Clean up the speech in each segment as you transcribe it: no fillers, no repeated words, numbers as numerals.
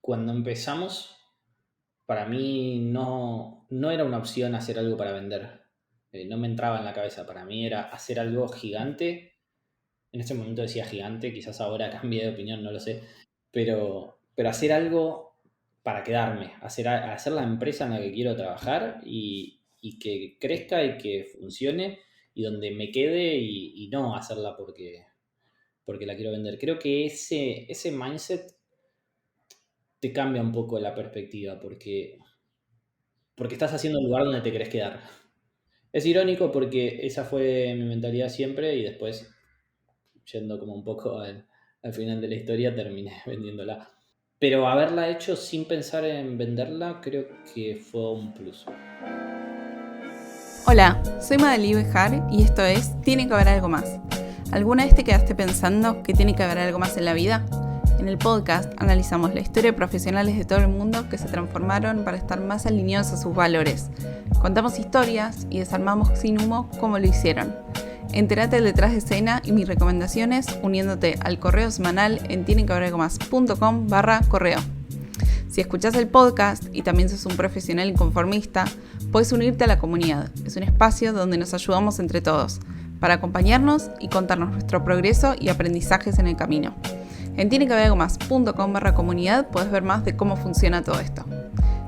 cuando empezamos, para mí no era una opción hacer algo para vender. No me entraba en la cabeza. Para mí era hacer algo gigante. En ese momento decía gigante, quizás ahora cambié de opinión, no lo sé. Pero hacer algo para quedarme, hacer la empresa en la que quiero trabajar y que crezca y que funcione y donde me quede y no hacerla porque la quiero vender. Creo que ese mindset te cambia un poco la perspectiva porque estás haciendo el lugar donde te querés quedar. Es irónico porque esa fue mi mentalidad siempre y después, yendo como un poco al final de la historia, terminé vendiéndola. Pero haberla hecho sin pensar en venderla creo que fue un plus. Hola, soy Madalí Bejar y esto es Tiene que haber algo más. ¿Alguna vez te quedaste pensando que tiene que haber algo más en la vida? En el podcast analizamos la historia de profesionales de todo el mundo que se transformaron para estar más alineados a sus valores. Contamos historias y desarmamos sin humo cómo lo hicieron. Entérate del detrás de escena y mis recomendaciones uniéndote al correo semanal en tienenquehaberalgomas.com/correo. Si escuchás el podcast y también sos un profesional inconformista, puedes unirte a la comunidad. Es un espacio donde nos ayudamos entre todos, para acompañarnos y contarnos nuestro progreso y aprendizajes en el camino. En tienenquehaberalgomas.com/comunidad puedes ver más de cómo funciona todo esto.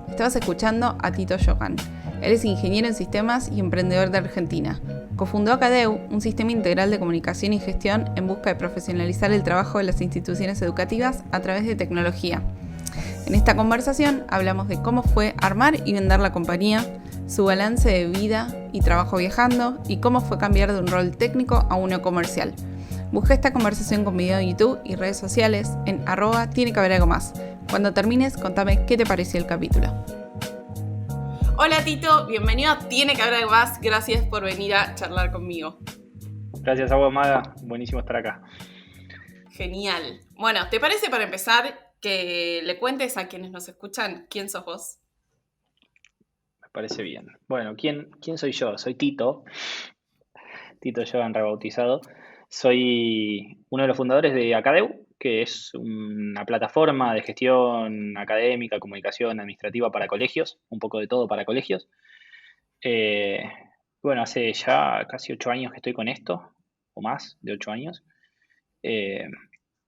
Estabas escuchando a Tito Johan. Él es ingeniero en sistemas y emprendedor de Argentina. Cofundó Acadeu, un sistema integral de comunicación y gestión en busca de profesionalizar el trabajo de las instituciones educativas a través de tecnología. En esta conversación hablamos de cómo fue armar y vender la compañía, su balance de vida y trabajo viajando y cómo fue cambiar de un rol técnico a uno comercial. Busca esta conversación con video en YouTube y redes sociales en @tiene que haber algo más. Cuando termines, contame qué te pareció el capítulo. Hola Tito, bienvenido a Tiene que haber algo más. Gracias por venir a charlar conmigo. Gracias a vos, Maga. Buenísimo estar acá. Genial. Bueno, ¿te parece para empezar que le cuentes a quienes nos escuchan quién sos vos? Me parece bien. Bueno, ¿quién soy yo? Soy Tito. Tito Johan rebautizado. Soy uno de los fundadores de Acadeu, que es una plataforma de gestión académica, comunicación administrativa para colegios, un poco de todo para colegios. Eh, bueno, hace ya casi 8 años que estoy con esto, o más de 8 años. Eh,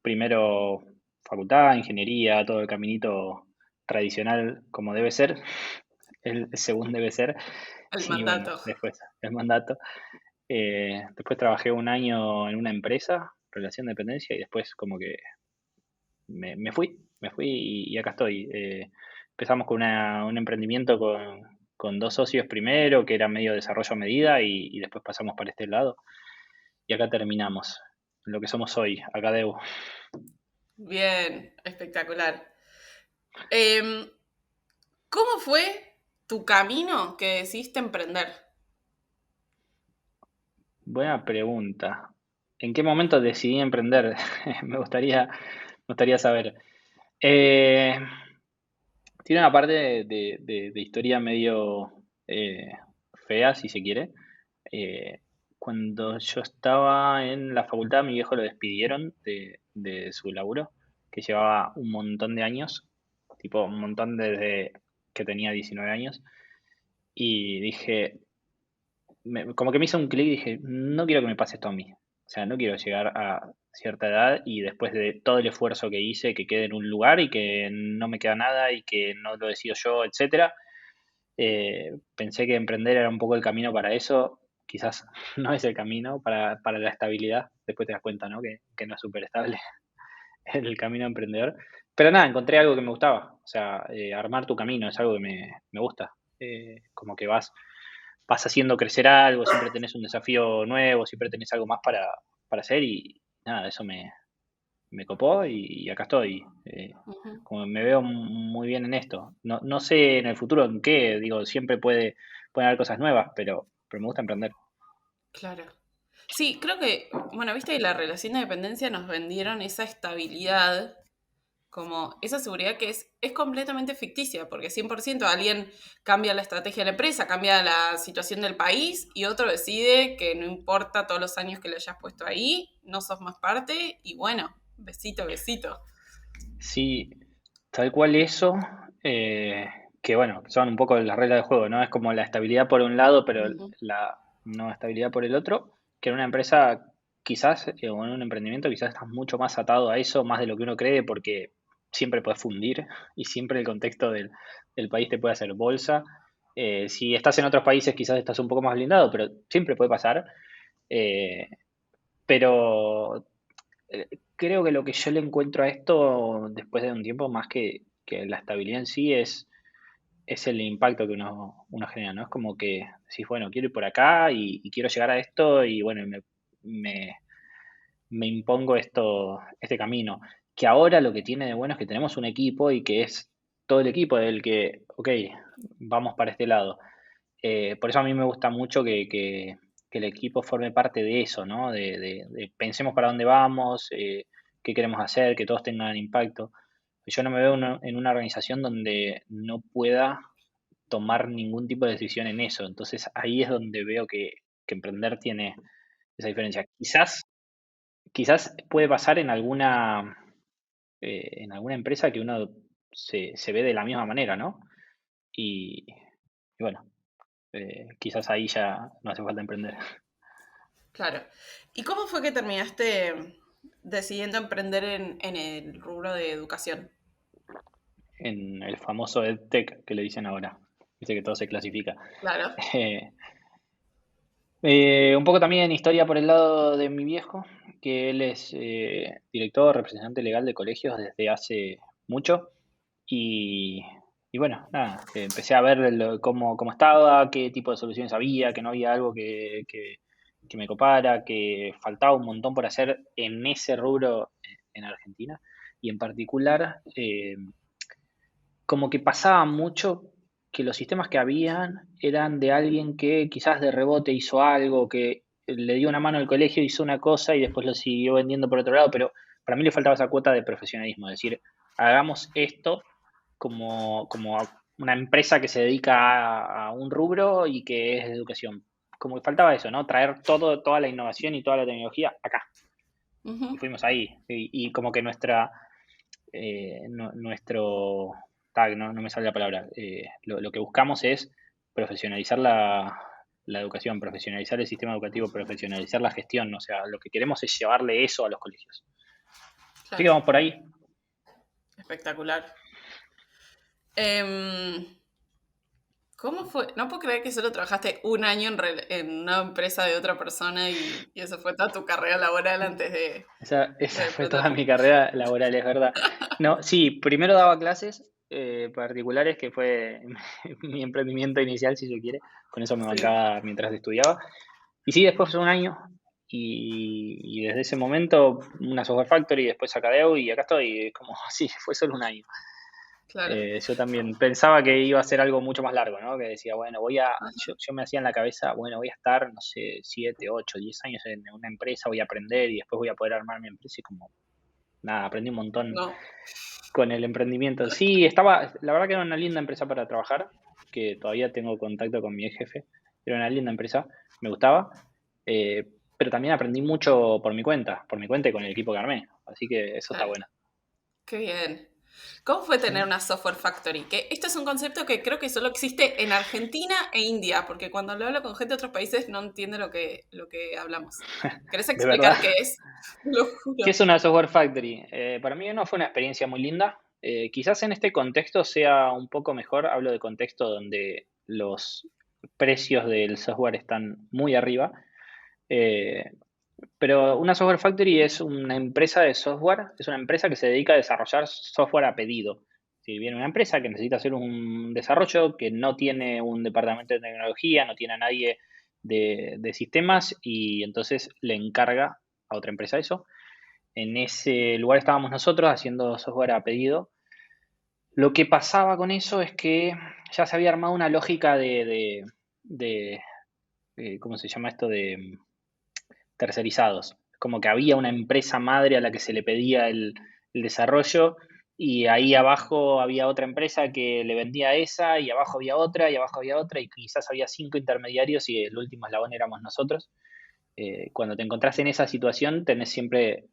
Primero facultad, ingeniería, todo el caminito tradicional como debe ser, según debe ser. El Y bueno, mandato. después el mandato. Después trabajé un año en una empresa, relación de dependencia, y después como que me fui y acá estoy. Empezamos con un emprendimiento con dos socios primero, que era medio desarrollo a medida, y después pasamos para este lado. Y acá terminamos, lo que somos hoy, acá debo. Bien, espectacular. Em, ¿Cómo fue tu camino que decidiste emprender? Buena pregunta. ¿En qué momento decidí emprender? Me gustaría saber. Eh, Tiene una parte de historia medio eh, fea, si se quiere. Eh, Cuando yo estaba en la facultad, mi viejo lo despidieron de su laburo, que llevaba un montón de años, tipo un montón desde que tenía 19 años. Y dije, como que me hizo un clic y dije, no quiero que me pase esto a mí. O sea, no quiero llegar a cierta edad y después de todo el esfuerzo que hice, que quede en un lugar y que no me queda nada y que no lo decido yo, etcétera. Pensé que emprender era un poco el camino para eso. Quizás no es el camino para la estabilidad. Después te das cuenta, ¿no? Que no es súper estable el camino emprendedor. Pero nada, encontré algo que me gustaba. O sea, armar tu camino es algo que me gusta. Como que vas haciendo crecer algo, siempre tenés un desafío nuevo, siempre tenés algo más para hacer y nada, eso me copó y acá estoy. Ujú. Como me veo muy bien en esto. No sé en el futuro en qué, digo, siempre pueden haber cosas nuevas, pero me gusta emprender. Claro. Sí, creo que, bueno, viste que la relación de dependencia nos vendieron esa estabilidad, como esa seguridad que es completamente ficticia, porque 100% alguien cambia la estrategia de la empresa, cambia la situación del país y otro decide que no importa todos los años que le hayas puesto ahí, no sos más parte y bueno, besito, besito. Sí, Tal cual eso, que bueno, son un poco las reglas del juego, ¿no? Es como la estabilidad por un lado, pero Ujú. la no estabilidad por el otro, que en una empresa quizás, o en un emprendimiento quizás estás mucho más atado a eso, más de lo que uno cree, porque siempre puedes fundir y siempre el contexto del país te puede hacer bolsa. Si estás en otros países quizás estás un poco más blindado, pero siempre puede pasar. Eh, pero creo que lo que yo le encuentro a esto después de un tiempo, más que la estabilidad en sí, es el impacto que uno genera, ¿no? Es como que decís, bueno, quiero ir por acá y quiero llegar a esto y bueno, me, me impongo este camino. Que ahora lo que tiene de bueno es que tenemos un equipo y que es todo el equipo el que, ok, vamos para este lado. Por eso a mí me gusta mucho que el equipo forme parte de eso, ¿no? De pensemos para dónde vamos, qué queremos hacer, que todos tengan impacto. Yo no me veo en una organización donde no pueda tomar ningún tipo de decisión en eso. Entonces ahí es donde veo que emprender tiene esa diferencia. Quizás puede pasar en alguna empresa que uno se ve de la misma manera, ¿no? Y bueno, quizás ahí ya no hace falta emprender. Claro. ¿Y cómo fue que terminaste decidiendo emprender en el rubro de educación? En el famoso EdTech que le dicen ahora. Dice que todo se clasifica. Claro. Eh, un poco también historia por el lado de mi viejo, que él es director, representante legal de colegios desde hace mucho. Y, y bueno, nada, empecé a ver cómo estaba, qué tipo de soluciones había, que no había algo que me copara, que faltaba un montón por hacer en ese rubro en Argentina. Y en particular, como que pasaba mucho que los sistemas que habían eran de alguien que quizás de rebote hizo algo, que le dio una mano al colegio, hizo una cosa y después lo siguió vendiendo por otro lado, pero para mí le faltaba esa cuota de profesionalismo, es decir, hagamos esto como una empresa que se dedica a un rubro y que es de educación. Como que faltaba eso, ¿no? Traer toda la innovación y toda la tecnología acá. Y Ujú. fuimos ahí. Y como que nuestro tag, no me sale la palabra, lo que buscamos es profesionalizar la educación, profesionalizar el sistema educativo, profesionalizar la gestión, o sea, lo que queremos es llevarle eso a los colegios. Así que Claro. vamos por ahí. Espectacular. Em, ¿Cómo fue? No puedo creer que solo trabajaste un año en una empresa de otra persona y eso fue toda tu carrera laboral antes Esa de fue emprender. toda mi carrera laboral, es verdad. No, sí, primero daba clases particulares, que fue mi emprendimiento inicial, si se quiere. Con eso me Sí. bancaba mientras estudiaba. Y sí, después fue un año. Y desde ese momento, una Software Factory, después Acadeo, y acá estoy. Como, sí, fue solo un año. Claro. Yo también pensaba que iba a ser algo mucho más largo, ¿no? Que decía, bueno, Ajá. yo me hacía en la cabeza, bueno, voy a estar, no sé, 7, 8, 10 años en una empresa, voy a aprender y después voy a poder armar mi empresa y como, nada, aprendí un montón No. con el emprendimiento. Sí, la verdad que era una linda empresa para trabajar, que todavía tengo contacto con mi ex jefe, era una linda empresa, me gustaba, eh, pero también aprendí mucho por mi cuenta y con el equipo que armé, así que eso está Claro. bueno. Qué bien. ¿Cómo fue tener Sí. una software factory? Que esto es un concepto que creo que solo existe en Argentina e India, porque cuando lo hablo con gente de otros países no entiende lo que hablamos. ¿Querés De verdad. explicar qué es? Lo ¿Qué juro. es una software factory? Para mí no fue una experiencia muy linda. Quizás en este contexto sea un poco mejor. Hablo de contexto donde los precios del software están muy arriba. Eh, pero una software factory es una empresa de software, es una empresa que se dedica a desarrollar software a pedido. Si viene una empresa que necesita hacer un desarrollo, que no tiene un departamento de tecnología, no tiene a nadie de sistemas y entonces le encarga a otra empresa eso. En ese lugar estábamos nosotros haciendo software a pedido. Lo que pasaba con eso es que ya se había armado una lógica de ¿cómo se llama esto? De tercerizados. Como que había una empresa madre a la que se le pedía el desarrollo y ahí abajo había otra empresa que le vendía a esa y abajo había otra y abajo había otra y quizás había 5 intermediarios y el último eslabón éramos nosotros. Cuando te encontrás en esa situación tenés siempre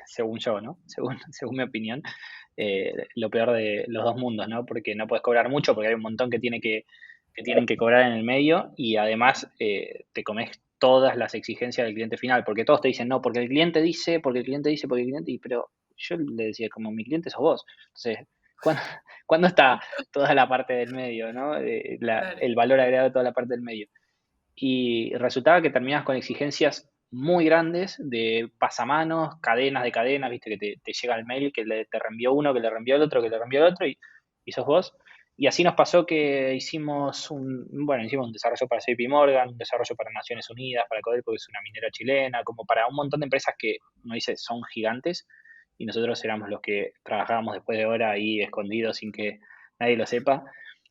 según yo, ¿no? Según mi opinión, lo peor de los dos mundos, ¿no? Porque no puedes cobrar mucho, porque hay un montón que tienen que cobrar en el medio y además te comes todas las exigencias del cliente final, porque todos te dicen, no, porque el cliente dice, porque el cliente dice, porque el cliente, pero yo le decía, como mi cliente sos vos. Entonces, ¿cuándo, ¿cuándo está toda la parte del medio, ¿no? Claro. El valor agregado de toda la parte del medio. Y resultaba que terminabas con exigencias muy grandes de pasamanos, cadenas de cadenas, viste que te llega el mail que te reenvió uno, que le reenvió el otro, que le reenvió el otro, y sos vos. Y así nos pasó que hicimos un desarrollo para JP Morgan, un desarrollo para Naciones Unidas, para Codelco, que es una minera chilena, como para un montón de empresas que, uno dice, son gigantes, y nosotros éramos los que trabajábamos después de hora ahí escondidos sin que nadie lo sepa,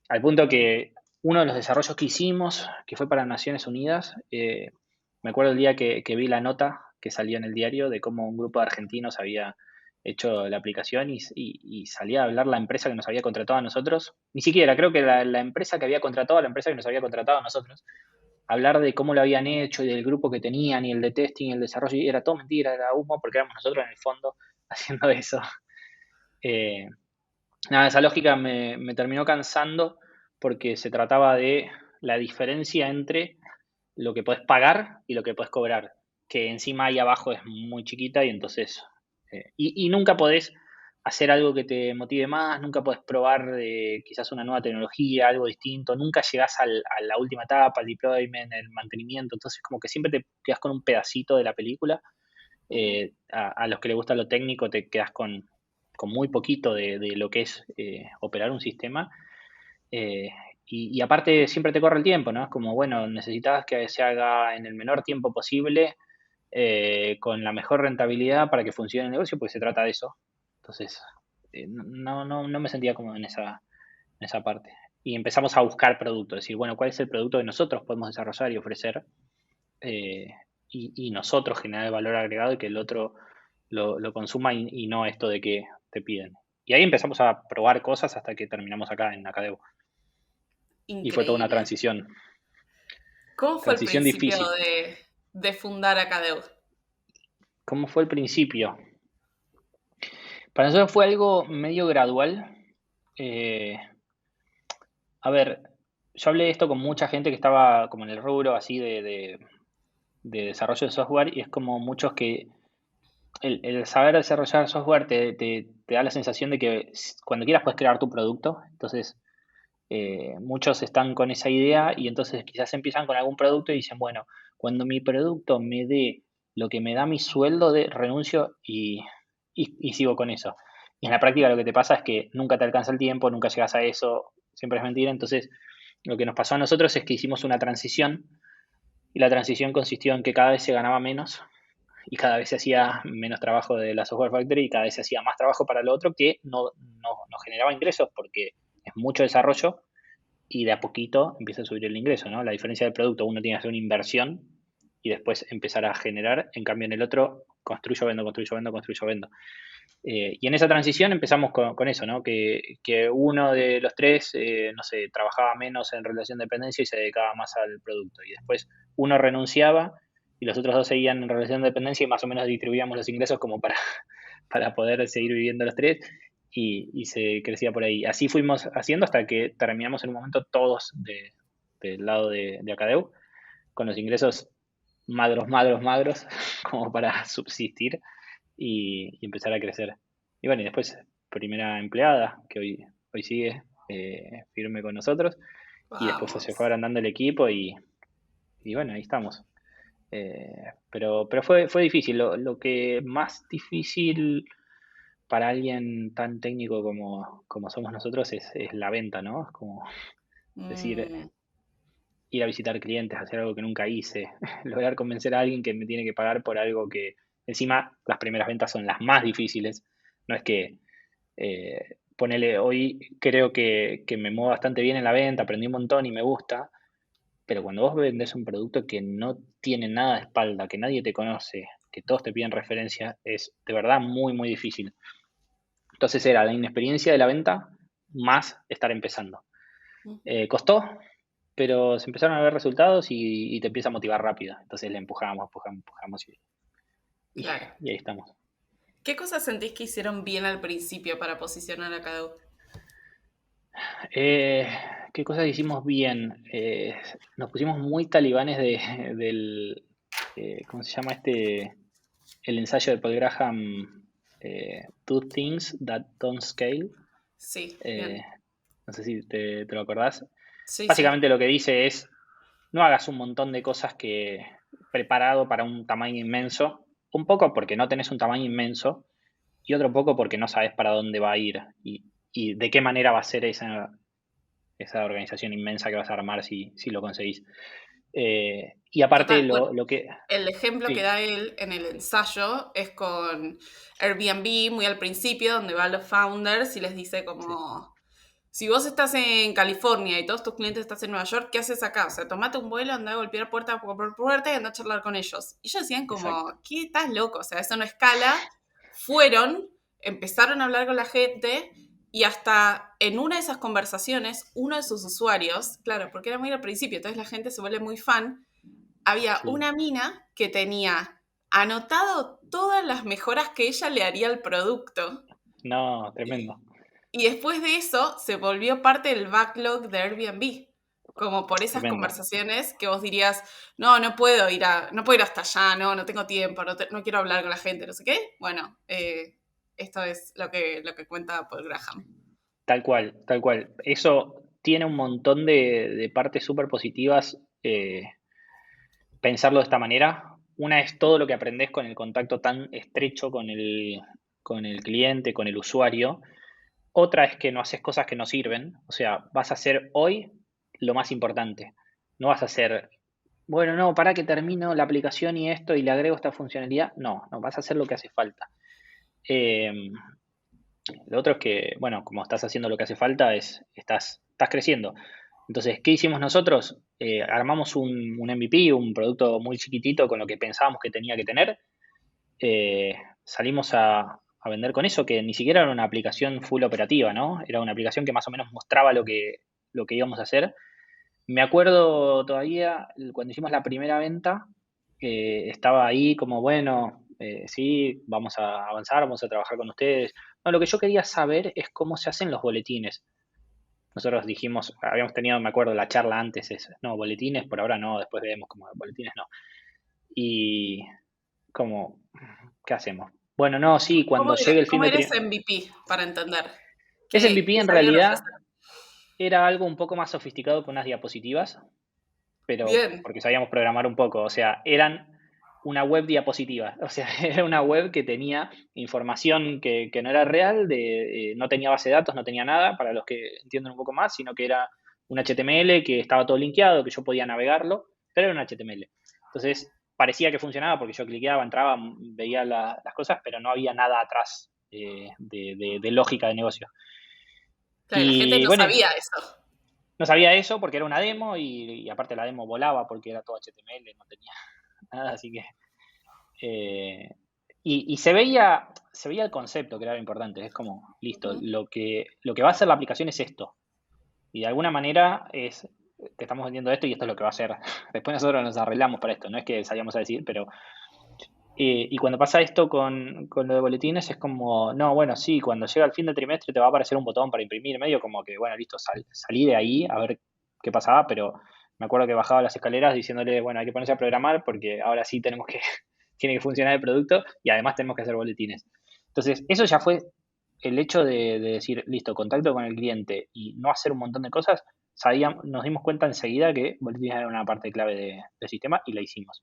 al punto que uno de los desarrollos que hicimos, que fue para Naciones Unidas, me acuerdo el día que vi la nota que salía en el diario de cómo un grupo de argentinos había hecho la aplicación y salía a hablar la empresa que nos había contratado a nosotros, ni siquiera, creo que la empresa que había contratado a la empresa que nos había contratado a nosotros, hablar de cómo lo habían hecho y del grupo que tenían y el de testing y el desarrollo, y era todo mentira, era humo, porque éramos nosotros en el fondo haciendo eso. Eh, Nada, esa lógica me terminó cansando porque se trataba de la diferencia entre lo que puedes pagar y lo que puedes cobrar, que encima ahí abajo es muy chiquita y entonces, y nunca podés hacer algo que te motive más, nunca podés probar quizás una nueva tecnología, algo distinto, nunca llegás a la última etapa, al deployment, el mantenimiento, entonces como que siempre te quedas con un pedacito de la película. A los que les gusta lo técnico te quedas con muy poquito de lo que es operar un sistema. Eh, y aparte siempre te corre el tiempo, ¿no? Es como, bueno, necesitas que se haga en el menor tiempo posible, con la mejor rentabilidad para que funcione el negocio, porque se trata de eso. Entonces, no me sentía como en esa parte. Y empezamos a buscar productos, decir, bueno, ¿cuál es el producto que nosotros podemos desarrollar y ofrecer? Eh, y nosotros generar el valor agregado y que el otro lo consuma y no esto de que te piden. Y ahí empezamos a probar cosas hasta que terminamos acá en Acadeo. Y fue toda una Increíble. transición, ¿Cómo fue el transición principio difícil. de fundar Acadeu? ¿Cómo fue el principio? Para nosotros fue algo medio gradual. Eh, a ver, yo hablé de esto con mucha gente que estaba como en el rubro así de desarrollo de software y es como muchos que el saber desarrollar software te da la sensación de que cuando quieras puedes crear tu producto. Entonces, muchos están con esa idea y entonces quizás empiezan con algún producto y dicen, bueno, cuando mi producto me dé lo que me da mi sueldo, renuncio y sigo con eso. Y en la práctica lo que te pasa es que nunca te alcanza el tiempo, nunca llegas a eso, siempre es mentira. Entonces, lo que nos pasó a nosotros es que hicimos una transición y la transición consistió en que cada vez se ganaba menos y cada vez se hacía menos trabajo de la Software Factory y cada vez se hacía más trabajo para lo otro que no generaba ingresos porque es mucho desarrollo y de a poquito empieza a subir el ingreso, ¿no? La diferencia del producto, uno tiene que hacer una inversión y después empezar a generar, en cambio en el otro, construyo, vendo, construyo, vendo, construyo, vendo. Y en esa transición empezamos con eso, ¿no? Que uno de los tres, no sé, trabajaba menos en relación de dependencia y se dedicaba más al producto. Y después uno renunciaba y los otros dos seguían en relación de dependencia y más o menos distribuíamos los ingresos como para poder seguir viviendo los tres y se crecía por ahí. Así fuimos haciendo hasta que terminamos en un momento todos del lado de Acadeu, con los ingresos magros, como para subsistir y empezar a crecer. Y bueno, y después primera empleada, que hoy sigue firme con nosotros, y después se fue Vamos. agrandando el equipo y bueno, ahí estamos. Pero fue difícil. Lo que más difícil para alguien tan técnico como somos nosotros es la venta, ¿no? Es como decir, Mm, ir a visitar clientes, hacer algo que nunca hice, lograr convencer a alguien que me tiene que pagar por algo que encima las primeras ventas son las más difíciles. No es que ponele, hoy creo que me muevo bastante bien en la venta, aprendí un montón y me gusta, pero cuando vos vendés un producto que no tiene nada de espalda, que nadie te conoce, que todos te piden referencia, es de verdad muy, muy difícil. Entonces era la inexperiencia de la venta más estar empezando. Costó, pero se empezaron a ver resultados y te empieza a motivar rápido. Entonces le empujamos claro. y ahí estamos. ¿Qué cosas sentís que hicieron bien al principio para posicionar a Cadeu? ¿Qué cosas hicimos bien? Nos pusimos muy talibanes del, ¿cómo se llama este? El ensayo de Paul Graham, Do Things That Don't Scale. Sí, Eh, bien. no sé si te lo acordás. Sí, sí. Básicamente lo que dice es, no hagas un montón de cosas que preparado para un tamaño inmenso, un poco porque no tenés un tamaño inmenso y otro poco porque no sabes para dónde va a ir y de qué manera va a ser esa organización inmensa que vas a armar si lo conseguís. Y aparte Total, bueno, lo que... el ejemplo que Sí, da él en el ensayo es con Airbnb, muy al principio, donde va a los founders y les dice sí, como, si vos estás en California y todos tus clientes estás en Nueva York, ¿qué haces acá? O sea, tomate un vuelo, anda a golpear puerta por puerta y anda a charlar con ellos. Y ellos decían exacto. como, ¿qué estás loco? O sea, eso no escala. Fueron, empezaron a hablar con la gente y hasta en una de esas conversaciones, uno de sus usuarios, claro, porque era muy al principio, entonces la gente se vuelve muy fan, había Sí. una mina que tenía anotado todas las mejoras que ella le haría al producto. No, tremendo, Y después de eso se volvió parte del backlog de Airbnb. Como por esas tremendo. conversaciones que vos dirías, no, no puedo ir hasta allá, no tengo tiempo, no quiero hablar con la gente, no sé qué. Bueno, esto es lo que cuenta Paul Graham. Tal cual, tal cual. Eso tiene un montón de partes súper positivas, pensarlo de esta manera. Una es todo lo que aprendes con el contacto tan estrecho con el cliente, con el usuario. Otra es que no haces cosas que no sirven. O sea, vas a hacer hoy lo más importante. No vas a hacer, bueno, no, para que termino la aplicación y esto y le agrego esta funcionalidad. No, no, vas a hacer lo que hace falta. Eh, Lo otro es que, bueno, como estás haciendo lo que hace falta, estás creciendo. Entonces, ¿qué hicimos nosotros? Armamos un MVP, un producto muy chiquitito con lo que pensábamos que tenía que tener. Salimos a vender con eso, que ni siquiera era una aplicación full operativa, ¿no? Era una aplicación que más o menos mostraba lo que íbamos a hacer. Me acuerdo todavía cuando hicimos la primera venta, estaba ahí como, bueno, sí, vamos a avanzar, vamos a trabajar con ustedes. No, lo que yo quería saber es cómo se hacen los boletines. Nosotros dijimos, habíamos tenido, me acuerdo, la charla antes, no, boletines por ahora no, después vemos como boletines no. Y como, ¿qué hacemos? Bueno, no, sí, ¿Cómo cuando era, llegue el fin cómo de era ese trimestre. MVP para entender? Ese ¿Qué MVP en sabían realidad ofrecer? era algo un poco más sofisticado que unas diapositivas, pero Bien, porque sabíamos programar un poco, o sea, eran una web diapositiva, o sea, era una web que tenía información que no era real, no tenía base de datos, no tenía nada, para los que entienden un poco más, sino que era un HTML que estaba todo linkeado, que yo podía navegarlo, pero era un HTML. Entonces, parecía que funcionaba porque yo cliqueaba, entraba, veía las cosas, pero no había nada atrás de lógica de negocio. claro, la gente Y no bueno, sabía eso. no sabía eso porque era una demo y aparte la demo volaba porque era todo HTML, no tenía nada, así que... eh, y se veía el concepto que era lo importante, es como, listo, Ujú. lo que va a hacer la aplicación es esto. Y de alguna manera te estamos vendiendo esto y esto es lo que va a hacer. Después nosotros nos arreglamos para esto, no es que salíamos a decir, pero... y cuando pasa esto con lo de boletines es como, no, bueno, sí, cuando llega el fin del trimestre te va a aparecer un botón para imprimir, medio como que, bueno, listo, salí de ahí a ver qué pasaba, pero me acuerdo que bajaba las escaleras diciéndole, bueno, hay que ponerse a programar porque ahora sí tenemos que, tiene que funcionar el producto y además tenemos que hacer boletines. Entonces, eso ya fue el hecho de decir, listo, contacto con el cliente y no hacer un montón de cosas, nos dimos cuenta enseguida que boletines era una parte clave del sistema y la hicimos.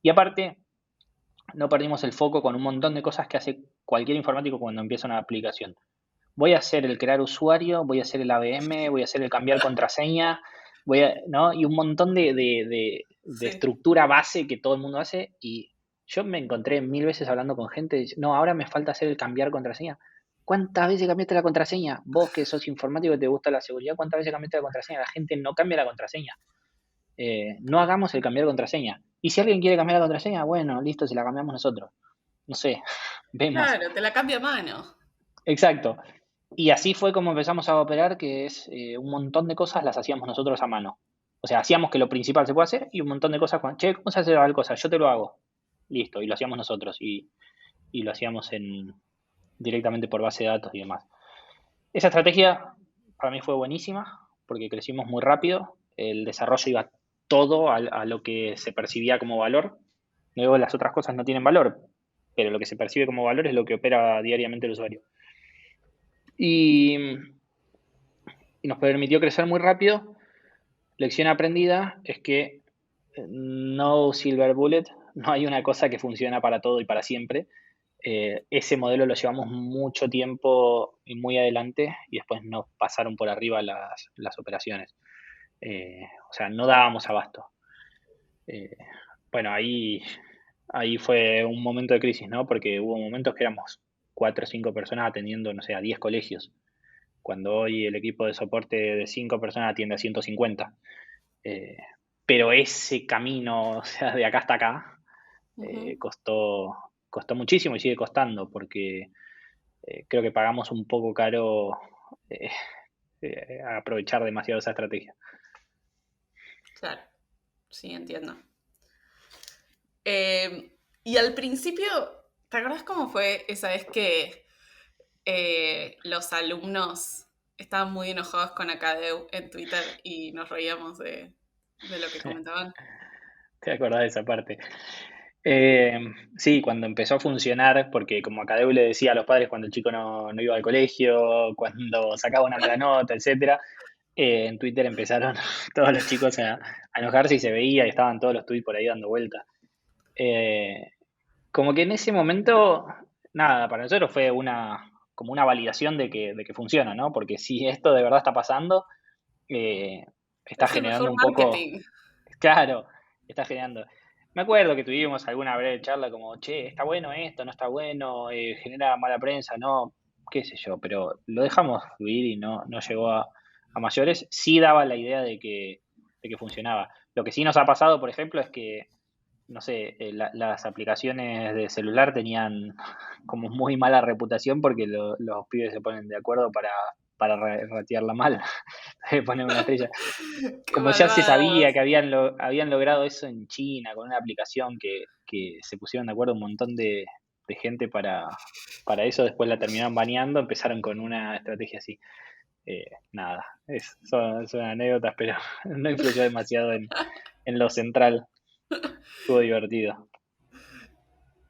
Y aparte, no perdimos el foco con un montón de cosas que hace cualquier informático cuando empieza una aplicación. Voy a hacer el crear usuario, voy a hacer el ABM, voy a hacer el cambiar contraseña, ¿no? Y un montón de Sí. estructura base que todo el mundo hace. Y yo me encontré 1000 veces hablando con gente, no, ahora me falta hacer el cambiar contraseña. ¿Cuántas veces cambiaste la contraseña? Vos que sos informático y te gusta la seguridad, ¿cuántas veces cambiaste la contraseña? La gente no cambia la contraseña. No hagamos el cambiar contraseña. Y si alguien quiere cambiar la contraseña, bueno, listo, si la cambiamos nosotros. No sé, vemos. Claro, te la cambio a mano. Exacto. Y así fue como empezamos a operar, que es un montón de cosas las hacíamos nosotros a mano. O sea, hacíamos que lo principal se puede hacer y un montón de cosas, che, ¿cómo se hace tal cosa? Yo te lo hago. Listo, y lo hacíamos nosotros. Y lo hacíamos directamente por base de datos y demás. Esa estrategia para mí fue buenísima porque crecimos muy rápido, el desarrollo iba todo a lo que se percibía como valor. Luego las otras cosas no tienen valor, pero lo que se percibe como valor es lo que opera diariamente el usuario. Y, y nos permitió crecer muy rápido. Lección aprendida es que no silver bullet, no hay una cosa que funciona para todo y para siempre. Ese modelo lo llevamos mucho tiempo y muy adelante y después nos pasaron por arriba las operaciones. O sea, no dábamos abasto. Bueno, ahí fue un momento de crisis, ¿no? Porque hubo momentos que éramos 4 o 5 personas atendiendo, no sé, a 10 colegios, cuando hoy el equipo de soporte de 5 personas atiende a 150. Eh, pero ese camino, o sea, de acá hasta acá, costó muchísimo y sigue costando, porque creo que pagamos un poco caro eh, aprovechar demasiado esa estrategia. Claro, sí, entiendo. Y al principio, ¿te acuerdas cómo fue esa vez que los alumnos estaban muy enojados con Acadeu en Twitter y nos reíamos de lo que comentaban? ¿Te acordás de esa parte? Sí, cuando empezó a funcionar, porque como Acadeu le decía a los padres cuando el chico no iba al colegio, cuando sacaba una mala nota, etcétera, en Twitter empezaron todos los chicos a enojarse y se veía y estaban todos los tweets por ahí dando vueltas. Como que en ese momento, nada, para nosotros fue como una validación de que funciona, ¿no? Porque si esto de verdad está pasando, eh, está Es el generando mejor un poco, marketing. claro, está generando. Me acuerdo que tuvimos alguna breve charla como, che, está bueno esto, no está bueno, genera mala prensa, no, qué sé yo, pero lo dejamos fluir y no llegó a mayores. Sí daba la idea de que funcionaba. Lo que sí nos ha pasado, por ejemplo, es que no sé, las aplicaciones de celular tenían como muy mala reputación porque los pibes se ponen de acuerdo para ratearla mal, poner una estrella. Qué Como ya se sabía malvados. que habían logrado eso en China con una aplicación que se pusieron de acuerdo un montón de gente para eso, después la terminaron baneando, empezaron con una estrategia así. Nada, son anécdotas, pero no influyó demasiado en lo central. Estuvo divertido.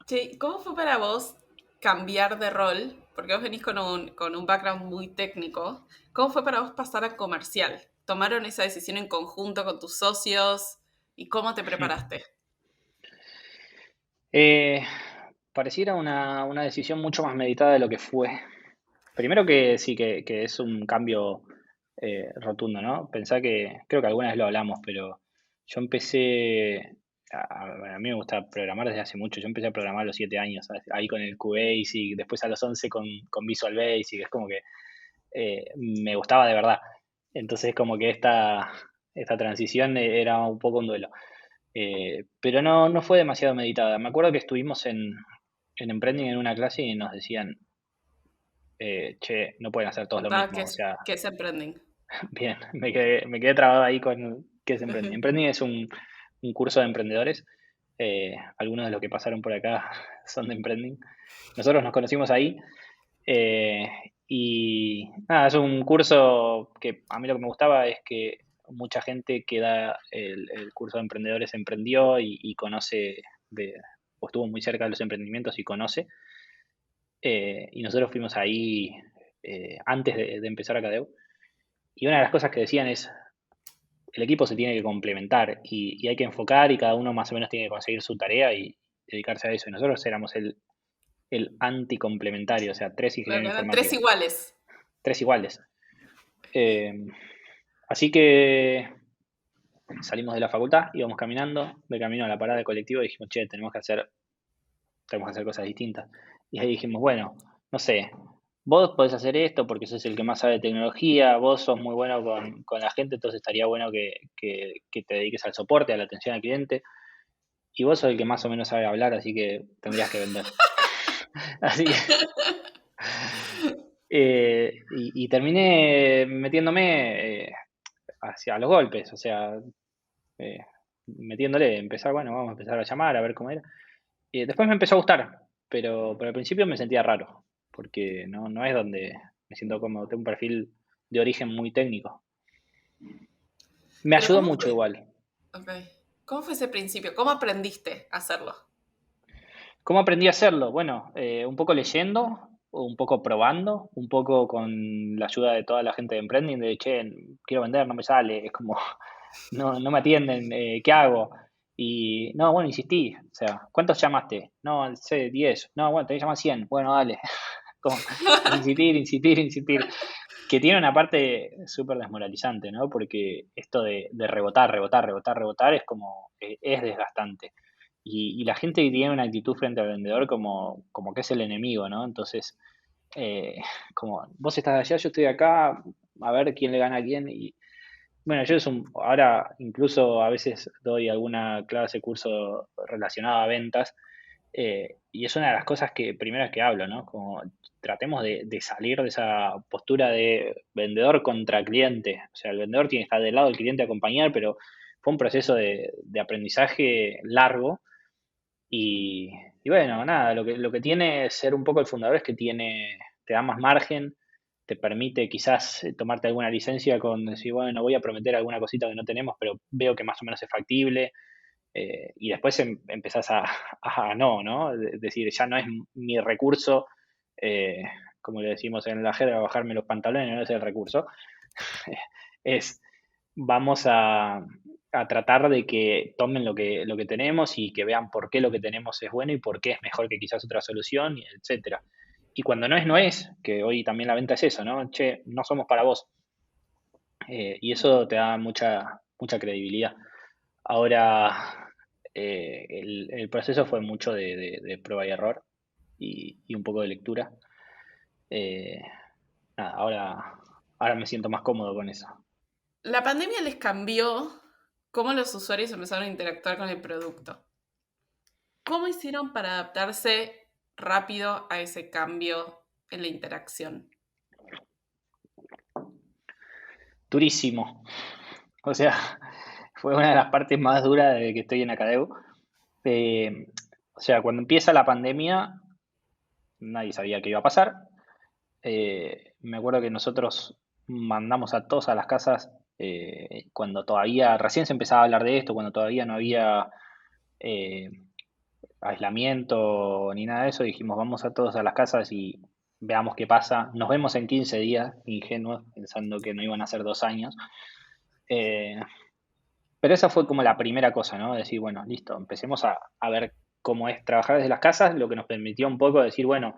Che, ¿cómo fue para vos cambiar de rol? Porque vos venís con un background muy técnico. ¿Cómo fue para vos pasar a comercial? ¿Tomaron esa decisión en conjunto con tus socios? ¿Y cómo te preparaste? Eh, Pareciera una decisión mucho más meditada de lo que fue. Primero que sí, que es un cambio rotundo, ¿no? Pensá que, creo que alguna vez lo hablamos, pero yo empecé, a mí me gusta programar desde hace mucho, yo empecé a programar a los 7 años, ¿sabes? Ahí con el QBasic, después a los 11 con Visual Basic, es como que me gustaba de verdad. Entonces como que esta transición era un poco un duelo. Pero no fue demasiado meditada. Me acuerdo que estuvimos en Emprending en una clase y nos decían, che, no pueden hacer todos lo Contaba mismo. O sea, qué es emprending. bien, me quedé trabado ahí con qué es Emprending. Emprending es un curso de emprendedores. Algunos de los que pasaron por acá son de Emprending. Nosotros nos conocimos ahí. eh, y nada, es un curso que a mí lo que me gustaba es que mucha gente que da el curso de emprendedores emprendió y conoce o estuvo muy cerca de los emprendimientos y conoce. Y nosotros fuimos ahí antes de empezar Acadeu. Y una de las cosas que decían es, el equipo se tiene que complementar y hay que enfocar y cada uno más o menos tiene que conseguir su tarea y dedicarse a eso. Y nosotros éramos el anticomplementario, o sea, 3 Claro, ingenieros eran tres informáticos, iguales. 3 iguales. Eh, Así que salimos de la facultad, íbamos caminando, de camino a la parada de colectivo y dijimos, che, tenemos que hacer cosas distintas. Y ahí dijimos, bueno, no sé, vos podés hacer esto porque sos el que más sabe de tecnología, vos sos muy bueno con la gente, entonces estaría bueno que te dediques al soporte, a la atención al cliente, y vos sos el que más o menos sabe hablar, así que tendrías que vender. Así que, y terminé metiéndome hacia los golpes, o sea, eh, metiéndole, empezar, bueno, vamos a empezar a llamar, a ver cómo era. Y después me empezó a gustar, pero al principio me sentía raro, porque no es donde me siento cómodo. Tengo un perfil de origen muy técnico. Me Pero ayudó ¿cómo mucho fue? igual. Ok. ¿Cómo fue ese principio? ¿Cómo aprendiste a hacerlo? ¿Cómo aprendí a hacerlo? Bueno, un poco leyendo, un poco probando, un poco con la ayuda de toda la gente de Emprending, de, che, quiero vender, no me sale, es como, no me atienden, ¿qué hago? Y, no, bueno, insistí, o sea, ¿cuántos llamaste? No, sé, 10. No, bueno, te llamar 100. Bueno, dale. Como insistir, insistir, insistir. Que tiene una parte súper desmoralizante, ¿no? Porque esto de rebotar, rebotar, rebotar, rebotar es como, es desgastante. Y la gente que tiene una actitud frente al vendedor como que es el enemigo, ¿no? Entonces, eh, como vos estás allá, yo estoy acá, a ver quién le gana a quién. Y bueno, ahora incluso a veces doy alguna clase, curso relacionado a ventas, y es una de las cosas primeras que hablo, ¿no? Como tratemos de salir de esa postura de vendedor contra cliente. O sea, el vendedor tiene que estar del lado del cliente a acompañar, pero fue un proceso de aprendizaje largo y, y bueno, nada, lo que tiene ser un poco el fundador es que te da más margen, te permite quizás tomarte alguna licencia con decir, bueno, voy a prometer alguna cosita que no tenemos, pero veo que más o menos es factible. Y después empezás a ¿no? Decir, ya no es mi recurso, eh, como le decimos en la jerga, bajarme los pantalones, no es el recurso. Es, vamos a tratar de que tomen lo que tenemos y que vean por qué lo que tenemos es bueno y por qué es mejor que quizás otra solución, y etcétera. Y cuando no es, que hoy también la venta es eso, ¿no? Che, no somos para vos. Y eso te da mucha credibilidad. Ahora, el proceso fue mucho de prueba y error y un poco de lectura. Eh, nada, ahora me siento más cómodo con eso. La pandemia les cambió cómo los usuarios empezaron a interactuar con el producto. ¿Cómo hicieron para adaptarse rápido a ese cambio en la interacción? Durísimo. O sea, fue una de las partes más duras de que estoy en Acadeu. Eh, o sea, cuando empieza la pandemia, nadie sabía qué iba a pasar. Me acuerdo que nosotros mandamos a todos a las casas cuando todavía, recién se empezaba a hablar de esto, cuando todavía no había eh, aislamiento ni nada de eso, dijimos vamos a todos a las casas y veamos qué pasa. Nos vemos en 15 días, ingenuos, pensando que no iban a ser 2 años. Eh, pero esa fue como la primera cosa, ¿no? Decir, bueno, listo, empecemos a ver cómo es trabajar desde las casas, lo que nos permitió un poco decir, bueno,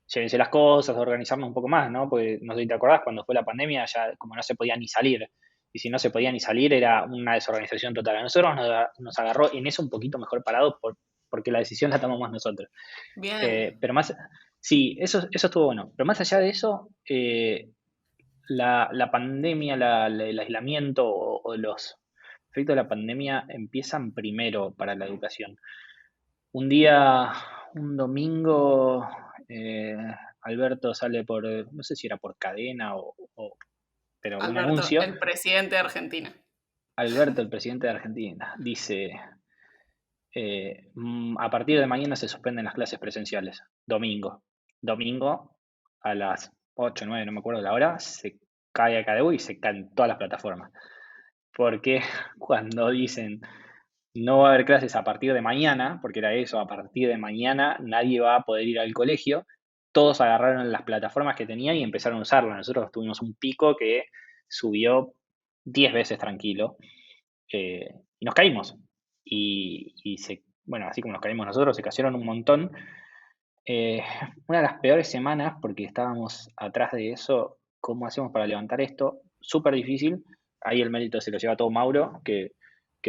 llévense las cosas, organizarnos un poco más, ¿no? Porque no sé si te acordás, cuando fue la pandemia ya como no se podía ni salir. Y si no se podía ni salir era una desorganización total. A nosotros nos agarró en eso un poquito mejor parados porque la decisión la tomamos nosotros. Bien. Pero más, sí, eso estuvo bueno. Pero más allá de eso, la pandemia, el aislamiento o los efectos de la pandemia empiezan primero para la educación. Un día, un domingo, Alberto sale no sé si era por cadena pero un Alberto, anuncio. el presidente de Argentina. Alberto, el presidente de Argentina, dice, a partir de mañana se suspenden las clases presenciales. Domingo. Domingo a las 8 9 no me acuerdo la hora, se cae Acadeu y se caen todas las plataformas. Porque cuando dicen no va a haber clases a partir de mañana, porque era eso, a partir de mañana nadie va a poder ir al colegio, todos agarraron las plataformas que tenían y empezaron a usarlas. Nosotros tuvimos un pico que subió 10 veces tranquilo y nos caímos. Bueno, así como nos caímos nosotros, se cayeron un montón. Eh, una de las peores semanas, porque estábamos atrás de eso, ¿cómo hacemos para levantar esto? Súper difícil. Ahí el mérito se lo lleva todo Mauro, que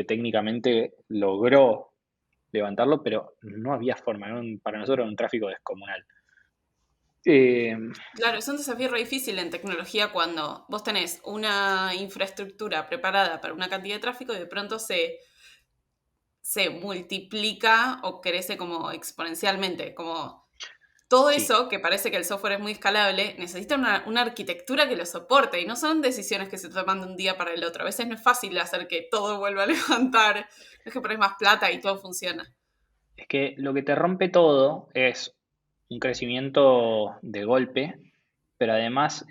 técnicamente logró levantarlo, pero no había forma, para nosotros era un tráfico descomunal. Eh, Claro, es un desafío re difícil en tecnología cuando vos tenés una infraestructura preparada para una cantidad de tráfico y de pronto se multiplica o crece como exponencialmente. Como todo sí, eso, que parece que el software es muy escalable, necesita una arquitectura que lo soporte y no son decisiones que se toman de un día para el otro. A veces no es fácil hacer que todo vuelva a levantar, no es que pones más plata y todo funciona. es que lo que te rompe todo es un crecimiento de golpe, pero además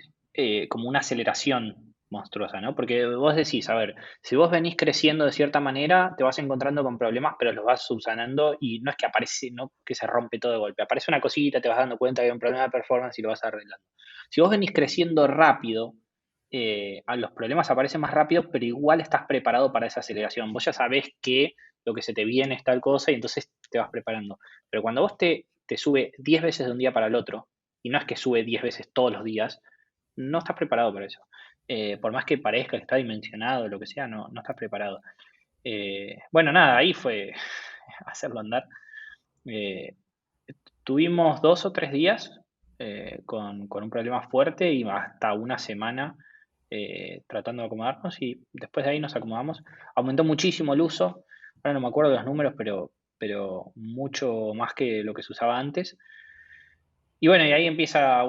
como una aceleración monstruosa, ¿no? Porque vos decís, a ver, si vos venís creciendo de cierta manera, te vas encontrando con problemas, pero los vas subsanando y no es que aparece, no que se rompe todo de golpe. Aparece una cosita, te vas dando cuenta que hay un problema de performance y lo vas arreglando. Si vos venís creciendo rápido, los problemas aparecen más rápido, pero igual estás preparado para esa aceleración. Vos ya sabés que lo que se te viene es tal cosa y entonces te vas preparando. Pero cuando vos te sube 10 veces de un día para el otro, y no es que sube 10 veces todos los días, no estás preparado para eso. Por más que parezca que está dimensionado, lo que sea, no estás preparado. Bueno, nada, ahí fue hacerlo andar. Eh, Tuvimos 2 o 3 días con un problema fuerte y hasta una semana tratando de acomodarnos y después de ahí nos acomodamos. Aumentó muchísimo el uso, ahora no me acuerdo de los números, pero mucho más que lo que se usaba antes. Y bueno, y ahí empieza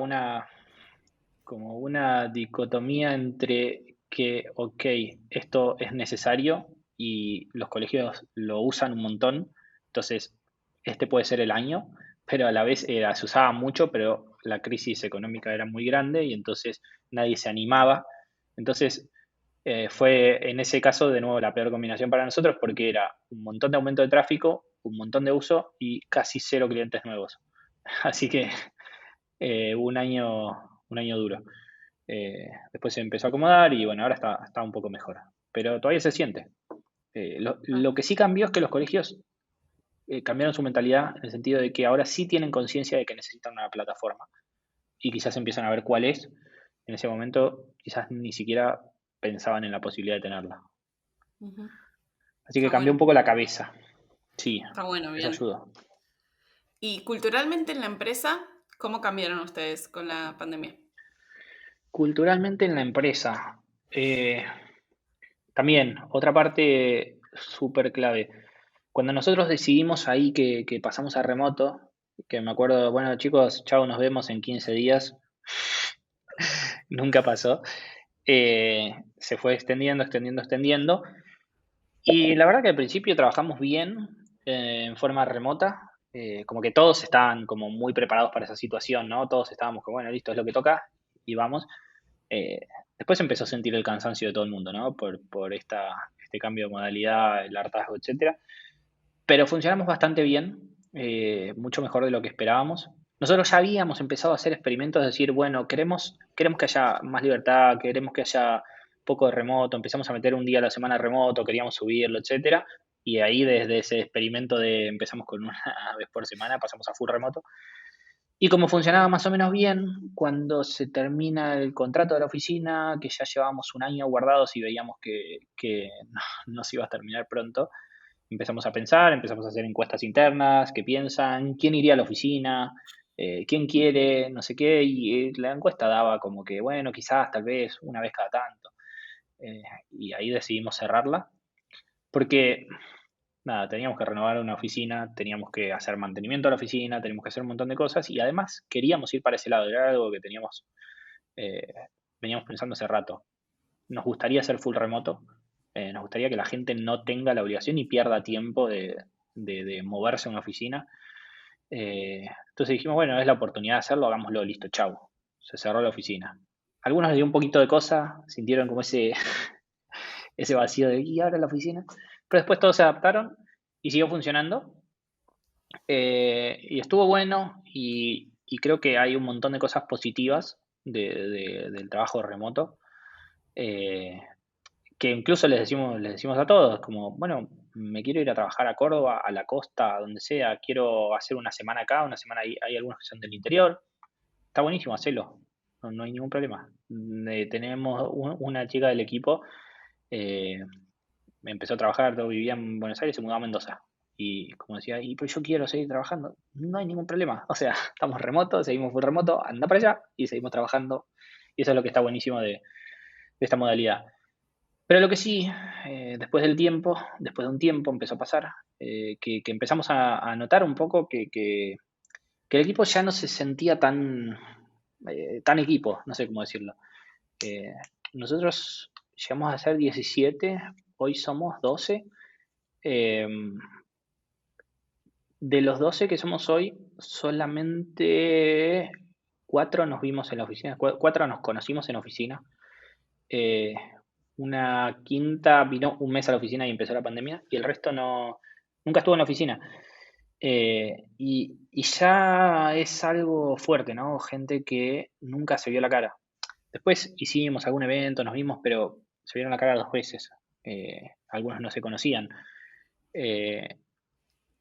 como una dicotomía entre que, ok, esto es necesario y los colegios lo usan un montón, entonces este puede ser el año, pero a la vez se usaba mucho, pero la crisis económica era muy grande y entonces nadie se animaba. Entonces fue en ese caso de nuevo la peor combinación para nosotros porque era un montón de aumento de tráfico, un montón de uso y casi cero clientes nuevos. Así que un año duro. Después se empezó a acomodar y bueno, ahora está un poco mejor. Pero todavía se siente. Lo que sí cambió es que los colegios cambiaron su mentalidad en el sentido de que ahora sí tienen conciencia de que necesitan una plataforma y quizás empiezan a ver cuál es. En ese momento quizás ni siquiera pensaban en la posibilidad de tenerla. Ujú. Así que Está cambió bueno, un poco la cabeza. Sí, está bueno, eso bien. ayudó. Y culturalmente en la empresa, ¿cómo cambiaron ustedes con la pandemia? Culturalmente en la empresa, eh, también otra parte súper clave. Cuando nosotros decidimos ahí que pasamos a remoto, que me acuerdo, bueno chicos, chao, nos vemos en 15 días, nunca pasó, se fue extendiendo, extendiendo, extendiendo. Y la verdad que al principio trabajamos bien en forma remota, como que todos estaban como muy preparados para esa situación, ¿no? Todos estábamos como, bueno, listo, es lo que toca y vamos. Eh, Después empezó a sentir el cansancio de todo el mundo, ¿no? Por este cambio de modalidad, el hartazgo, etcétera. Pero funcionamos bastante bien, mucho mejor de lo que esperábamos. Nosotros ya habíamos empezado a hacer experimentos, de decir, bueno, queremos que haya más libertad, queremos que haya poco de remoto, empezamos a meter un día a la semana remoto, queríamos subirlo, etcétera. Y ahí desde ese experimento de empezamos con una vez por semana, pasamos a full remoto. Y como funcionaba más o menos bien, cuando se termina el contrato de la oficina, que ya llevábamos un año guardados y veíamos que no se iba a terminar pronto, empezamos a pensar, empezamos a hacer encuestas internas, qué piensan, quién iría a la oficina, quién quiere, no sé qué, y la encuesta daba como que, bueno, quizás, tal vez, una vez cada tanto. Y ahí decidimos cerrarla, porque, nada, teníamos que renovar una oficina, teníamos que hacer mantenimiento a la oficina, teníamos que hacer un montón de cosas, y además queríamos ir para ese lado, era algo que eh, veníamos pensando hace rato. Nos gustaría hacer full remoto, nos gustaría que la gente no tenga la obligación y pierda tiempo de moverse a una oficina. Entonces dijimos, bueno, es la oportunidad de hacerlo, hagámoslo, listo, chau. Se cerró la oficina. Algunos les dio un poquito de cosa, sintieron como ese vacío de, ¿y ahora la oficina? Pero después todos se adaptaron y siguió funcionando. Y estuvo bueno y creo que hay un montón de cosas positivas del trabajo remoto. Eh, que incluso les decimos a todos, como, bueno, me quiero ir a trabajar a Córdoba, a la costa, a donde sea, quiero hacer una semana acá, una semana ahí, hay algunos que son del interior, está buenísimo, hacelo, no hay ningún problema. Tenemos una chica del equipo, eh, empezó a trabajar, todo vivía en Buenos Aires, se mudó a Mendoza. Y como decía, y pues yo quiero seguir trabajando, no hay ningún problema. O sea, estamos remotos, seguimos full remoto, anda para allá y seguimos trabajando. Y eso es lo que está buenísimo de esta modalidad. Pero lo que sí, después de un tiempo empezó a pasar, que empezamos a notar un poco que el equipo ya no se sentía tan equipo, no sé cómo decirlo. Eh, Nosotros llegamos a ser 17, hoy somos 12, eh, De los 12 que somos hoy, solamente 4 nos vimos en la oficina, 4 nos conocimos en oficina. Eh, una quinta vino un mes a la oficina y empezó la pandemia, y el resto nunca estuvo en la oficina. Y ya es algo fuerte, ¿no? Gente que nunca se vio la cara. Después hicimos algún evento, nos vimos, pero se vieron la cara 2 veces. Algunos no se conocían. Eh,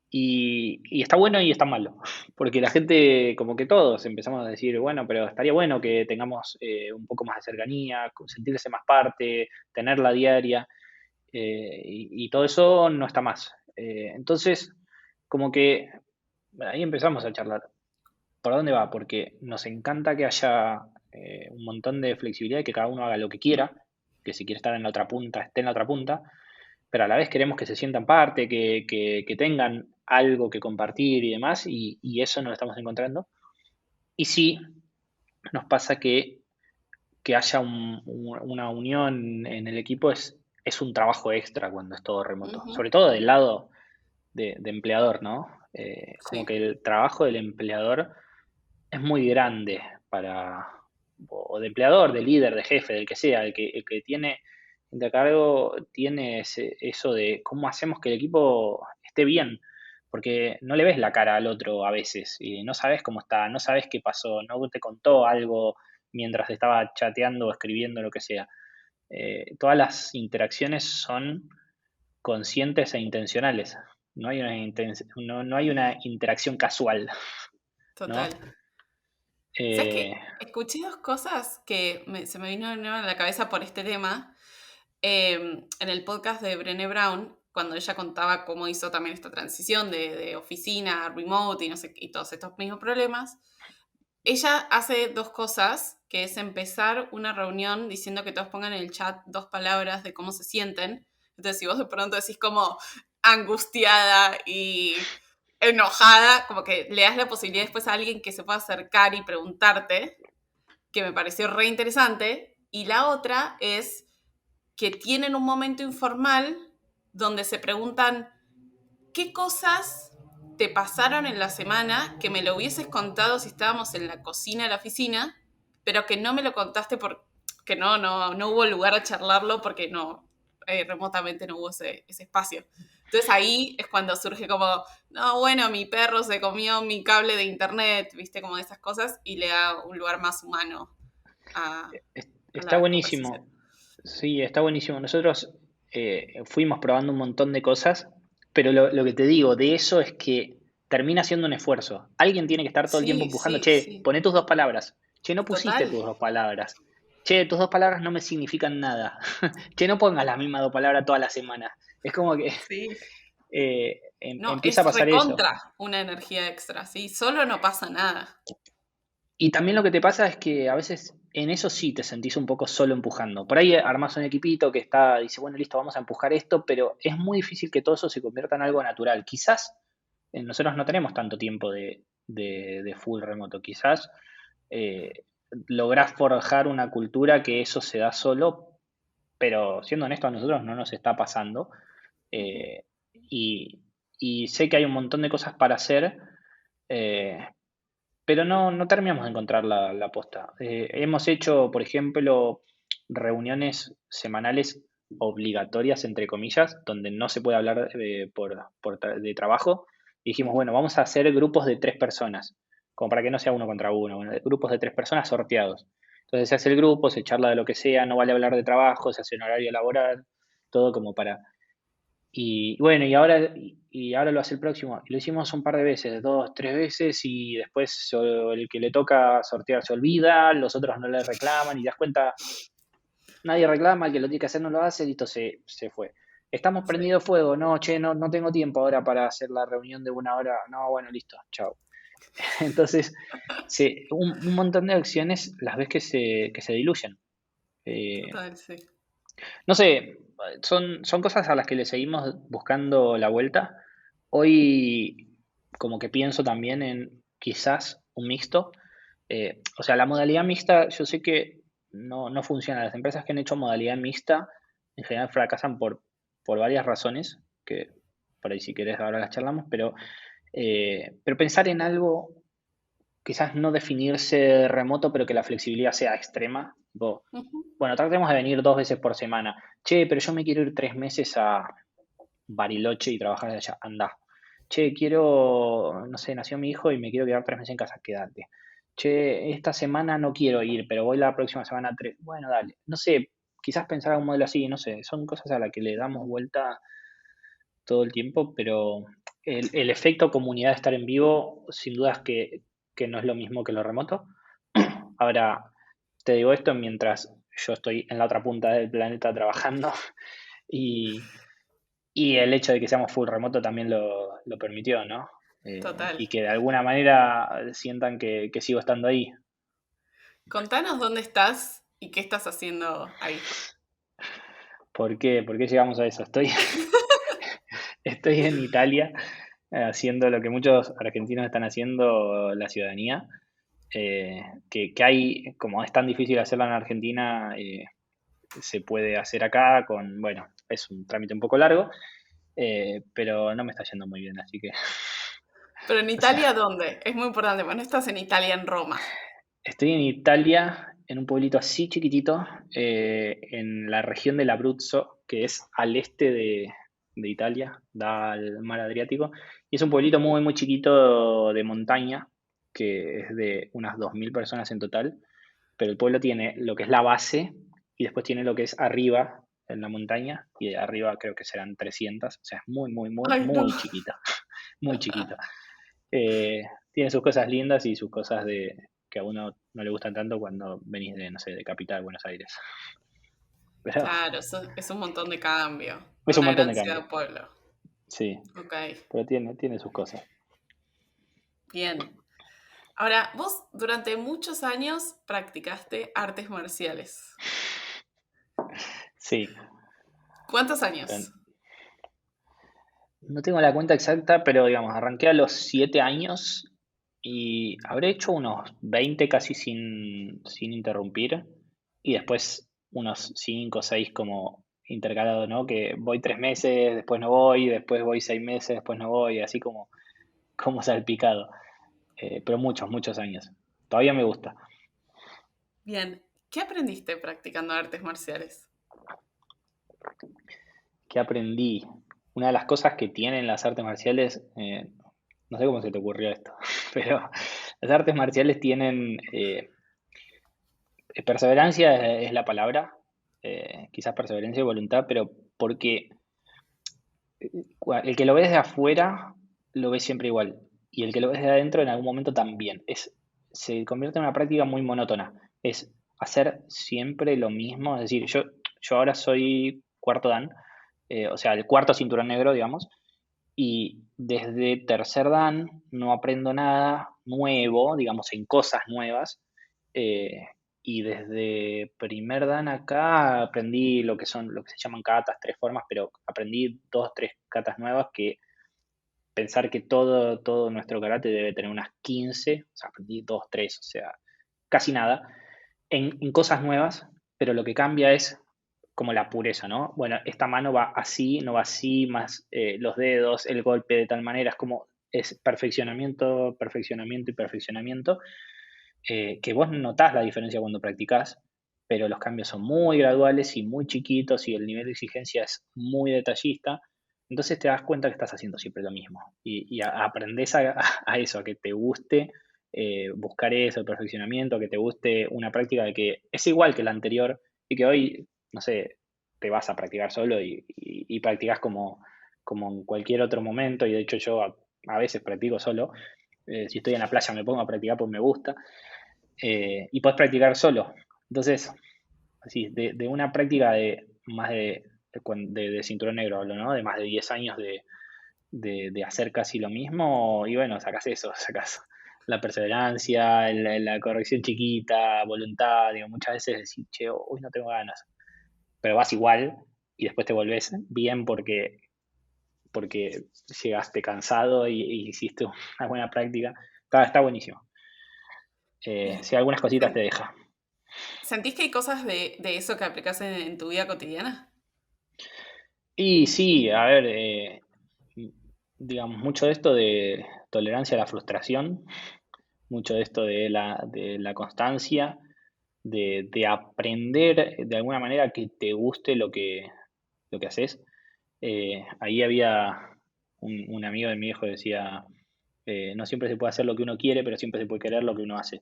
y está bueno y está malo, porque la gente, como que todos empezamos a decir, bueno, pero estaría bueno que tengamos un poco más de cercanía, sentirse más parte, tenerla diaria, y todo eso no está más. Entonces, como que ahí empezamos a charlar. ¿Por dónde va? Porque nos encanta que haya un montón de flexibilidad y que cada uno haga lo que quiera, que si quiere estar en la otra punta, esté en la otra punta, pero a la vez queremos que se sientan parte, que tengan algo que compartir y demás, y eso no lo estamos encontrando. Y sí, nos pasa que haya una unión en el equipo es un trabajo extra cuando es todo remoto, Ujú. sobre todo del lado de empleador, ¿no? Como Sí. que el trabajo del empleador es muy grande para, o de empleador, de líder, de jefe, del que sea, el que tiene de cargo tiene eso de cómo hacemos que el equipo esté bien, porque no le ves la cara al otro a veces y no sabes cómo está, no sabes qué pasó, no te contó algo mientras estaba chateando o escribiendo, lo que sea. Todas las interacciones son conscientes e intencionales. No hay una interacción casual, ¿no? Total. ¿Sabes Eh, qué? Escuché dos cosas que se me vino a la cabeza por este tema. En el podcast de Brené Brown, cuando ella contaba cómo hizo también esta transición de oficina a remote y, no sé, y todos estos mismos problemas, ella hace dos cosas, que es empezar una reunión diciendo que todos pongan en el chat 2 palabras de cómo se sienten. Entonces, si vos de pronto decís como angustiada y enojada, como que le das la posibilidad después a alguien que se pueda acercar y preguntarte, que me pareció re interesante. Y la otra es que tienen un momento informal donde se preguntan qué cosas te pasaron en la semana que me lo hubieses contado si estábamos en la cocina de la oficina, pero que no me lo contaste porque no hubo lugar a charlarlo porque remotamente no hubo ese espacio. Entonces ahí es cuando surge como, no, bueno, mi perro se comió mi cable de internet, viste, como esas cosas, y le da un lugar más humano a Está la conversación. buenísimo. Sí, está buenísimo. Nosotros fuimos probando un montón de cosas, pero lo que te digo de eso es que termina siendo un esfuerzo. Alguien tiene que estar todo el tiempo Sí, empujando, sí, che, sí. poné tus 2 palabras. Che, no pusiste Total. tus 2 palabras. Che, tus 2 palabras no me significan nada. Che, no pongas las mismas 2 palabras toda la semana. Es como que Sí. No, empieza a es pasar eso. recontra una energía extra, ¿sí? Solo no pasa nada. Y también lo que te pasa es que a veces en eso sí te sentís un poco solo empujando. Por ahí armás un equipito que dice, bueno, listo, vamos a empujar esto, pero es muy difícil que todo eso se convierta en algo natural. Quizás nosotros no tenemos tanto tiempo de full remoto. Quizás eh, lográs forjar una cultura que eso se da solo, pero siendo honesto, a nosotros no nos está pasando. Ujú. Eh, y, y sé que hay un montón de cosas para hacer, eh, pero no terminamos de encontrar la posta. Hemos hecho, por ejemplo, reuniones semanales obligatorias, entre comillas, donde no se puede hablar de trabajo. Y dijimos, Ujú. bueno, vamos a hacer grupos de 3 personas, como para que no sea uno contra uno, bueno, grupos de 3 personas sorteados. Entonces se hace el grupo, se charla de lo que sea, no vale hablar de trabajo, se hace un horario laboral, todo como para y bueno, y ahora lo hace el próximo. Y lo hicimos un par de veces, 2, 3 veces, y después el que le toca sortear se olvida, los otros no le reclaman, y te das cuenta, nadie reclama, el que lo tiene que hacer no lo hace, listo, se fue. Estamos Sí. prendido fuego, no, che, no tengo tiempo ahora para hacer la reunión de 1 hora, no, bueno, listo, chao. Entonces, un montón de acciones las ves que se diluyen. Eh, Total, sí. no sé, son cosas a las que le seguimos buscando la vuelta. Hoy como que pienso también en quizás un mixto. O sea, la modalidad mixta, yo sé que no funciona. Las empresas que han hecho modalidad mixta en general fracasan por varias razones, que por ahí si querés ahora las charlamos, pero Pero pensar en algo, quizás no definirse remoto, pero que la flexibilidad sea extrema. Tipo, Ujú. bueno, tratemos de venir 2 veces por semana. Che, pero yo me quiero ir 3 meses a Bariloche y trabajar de allá. Anda. Che, quiero, no sé, nació mi hijo y me quiero quedar 3 meses en casa. Quédate. Che, esta semana no quiero ir, pero voy la próxima semana 3. Bueno, dale. No sé, quizás pensar a un modelo así, no sé. Son cosas a las que le damos vuelta todo el tiempo, pero el efecto comunidad de estar en vivo, sin dudas que no es lo mismo que lo remoto. Ahora, te digo esto mientras yo estoy en la otra punta del planeta trabajando y, y el hecho de que seamos full remoto también lo permitió, ¿no? Total. Y que de alguna manera sientan que sigo estando ahí. Contanos dónde estás y qué estás haciendo ahí. ¿Por qué llegamos a eso? Estoy en Italia haciendo lo que muchos argentinos están haciendo, la ciudadanía. Que hay, como es tan difícil hacerla en Argentina, se puede hacer acá bueno, es un trámite un poco largo, pero no me está yendo muy bien, así que, Pero en o sea, Italia, ¿dónde? Es muy importante, bueno, no estás en Italia, en Roma. estoy en Italia, en un pueblito así chiquitito, en la región del Abruzzo, que es al este de Italia, da al mar Adriático, y es un pueblito muy, muy chiquito de montaña, que es de unas 2.000 personas en total, pero el pueblo tiene lo que es la base y después tiene lo que es arriba en la montaña y de arriba creo que serán 300, o sea, es muy, muy, muy, Ay, no. muy chiquita, muy chiquita. Eh, Tiene sus cosas lindas y sus cosas que a uno no le gustan tanto cuando venís de, no sé, de Capital, Buenos Aires. Pero Claro, eso es un montón de cambio. es un Una montón de gran cambio, ciudad-pueblo. sí, Ok, pero tiene sus cosas. bien. Ahora, vos durante muchos años practicaste artes marciales. Sí, ¿Cuántos pero años? no tengo la cuenta exacta, pero digamos, arranqué a los 7 años y habré hecho unos 20 casi sin interrumpir y después unos 5 o 6 como intercalado, ¿no? Que voy 3 meses, después no voy, después voy 6 meses, después no voy, así como salpicado. Pero muchos, muchos años. Todavía me gusta. Bien. ¿Qué aprendiste practicando artes marciales? ¿Qué aprendí? Una de las cosas que tienen las artes marciales, no sé cómo se te ocurrió esto, pero las artes marciales tienen perseverancia es la palabra, quizás perseverancia y voluntad, pero porque el que lo ves de afuera lo ves siempre igual y el que lo ves de adentro en algún momento también. Se convierte en una práctica muy monótona. Es hacer siempre lo mismo. Es decir, yo ahora soy cuarto dan, o sea, el cuarto cinturón negro, digamos, y desde tercer dan no aprendo nada nuevo, digamos, en cosas nuevas. eh, y desde primer dan acá aprendí lo que se llaman katas, 3 formas, pero aprendí 2, 3 katas nuevas que pensar que todo nuestro karate debe tener unas 15, o sea, aprendí 2, 3, o sea, casi nada, en cosas nuevas, pero lo que cambia es como la pureza, ¿no? Bueno, esta mano va así, no va así, más los dedos, el golpe de tal manera, es como es perfeccionamiento, perfeccionamiento y perfeccionamiento, que vos notás la diferencia cuando practicás, pero los cambios son muy graduales y muy chiquitos y el nivel de exigencia es muy detallista, entonces te das cuenta que estás haciendo siempre lo mismo y aprendés a eso, a que te guste buscar eso, el perfeccionamiento, que te guste una práctica de que es igual que la anterior y que hoy, no sé, te vas a practicar solo y practicas como en cualquier otro momento y de hecho yo a veces practico solo. Si estoy en la playa me pongo a practicar porque me gusta y puedes practicar solo. Entonces, así, de una práctica de más de cinturón negro hablo, ¿no? De más de 10 años de hacer casi lo mismo y bueno, sacas eso, sacas la perseverancia, la corrección chiquita, voluntad, digo, muchas veces decís, che, hoy no tengo ganas, pero vas igual y después te volvés bien porque llegaste cansado y hiciste una buena práctica. Está buenísimo. Bien. Si algunas cositas te Sen- deja. ¿Sentís que hay cosas de eso que aplicás en tu vida cotidiana? Y sí, a ver, digamos, mucho de esto de tolerancia a la frustración, mucho de esto de la constancia, de aprender de alguna manera que te guste lo que haces. Ahí había un amigo de mi hijo que decía, no siempre se puede hacer lo que uno quiere, pero siempre se puede querer lo que uno hace.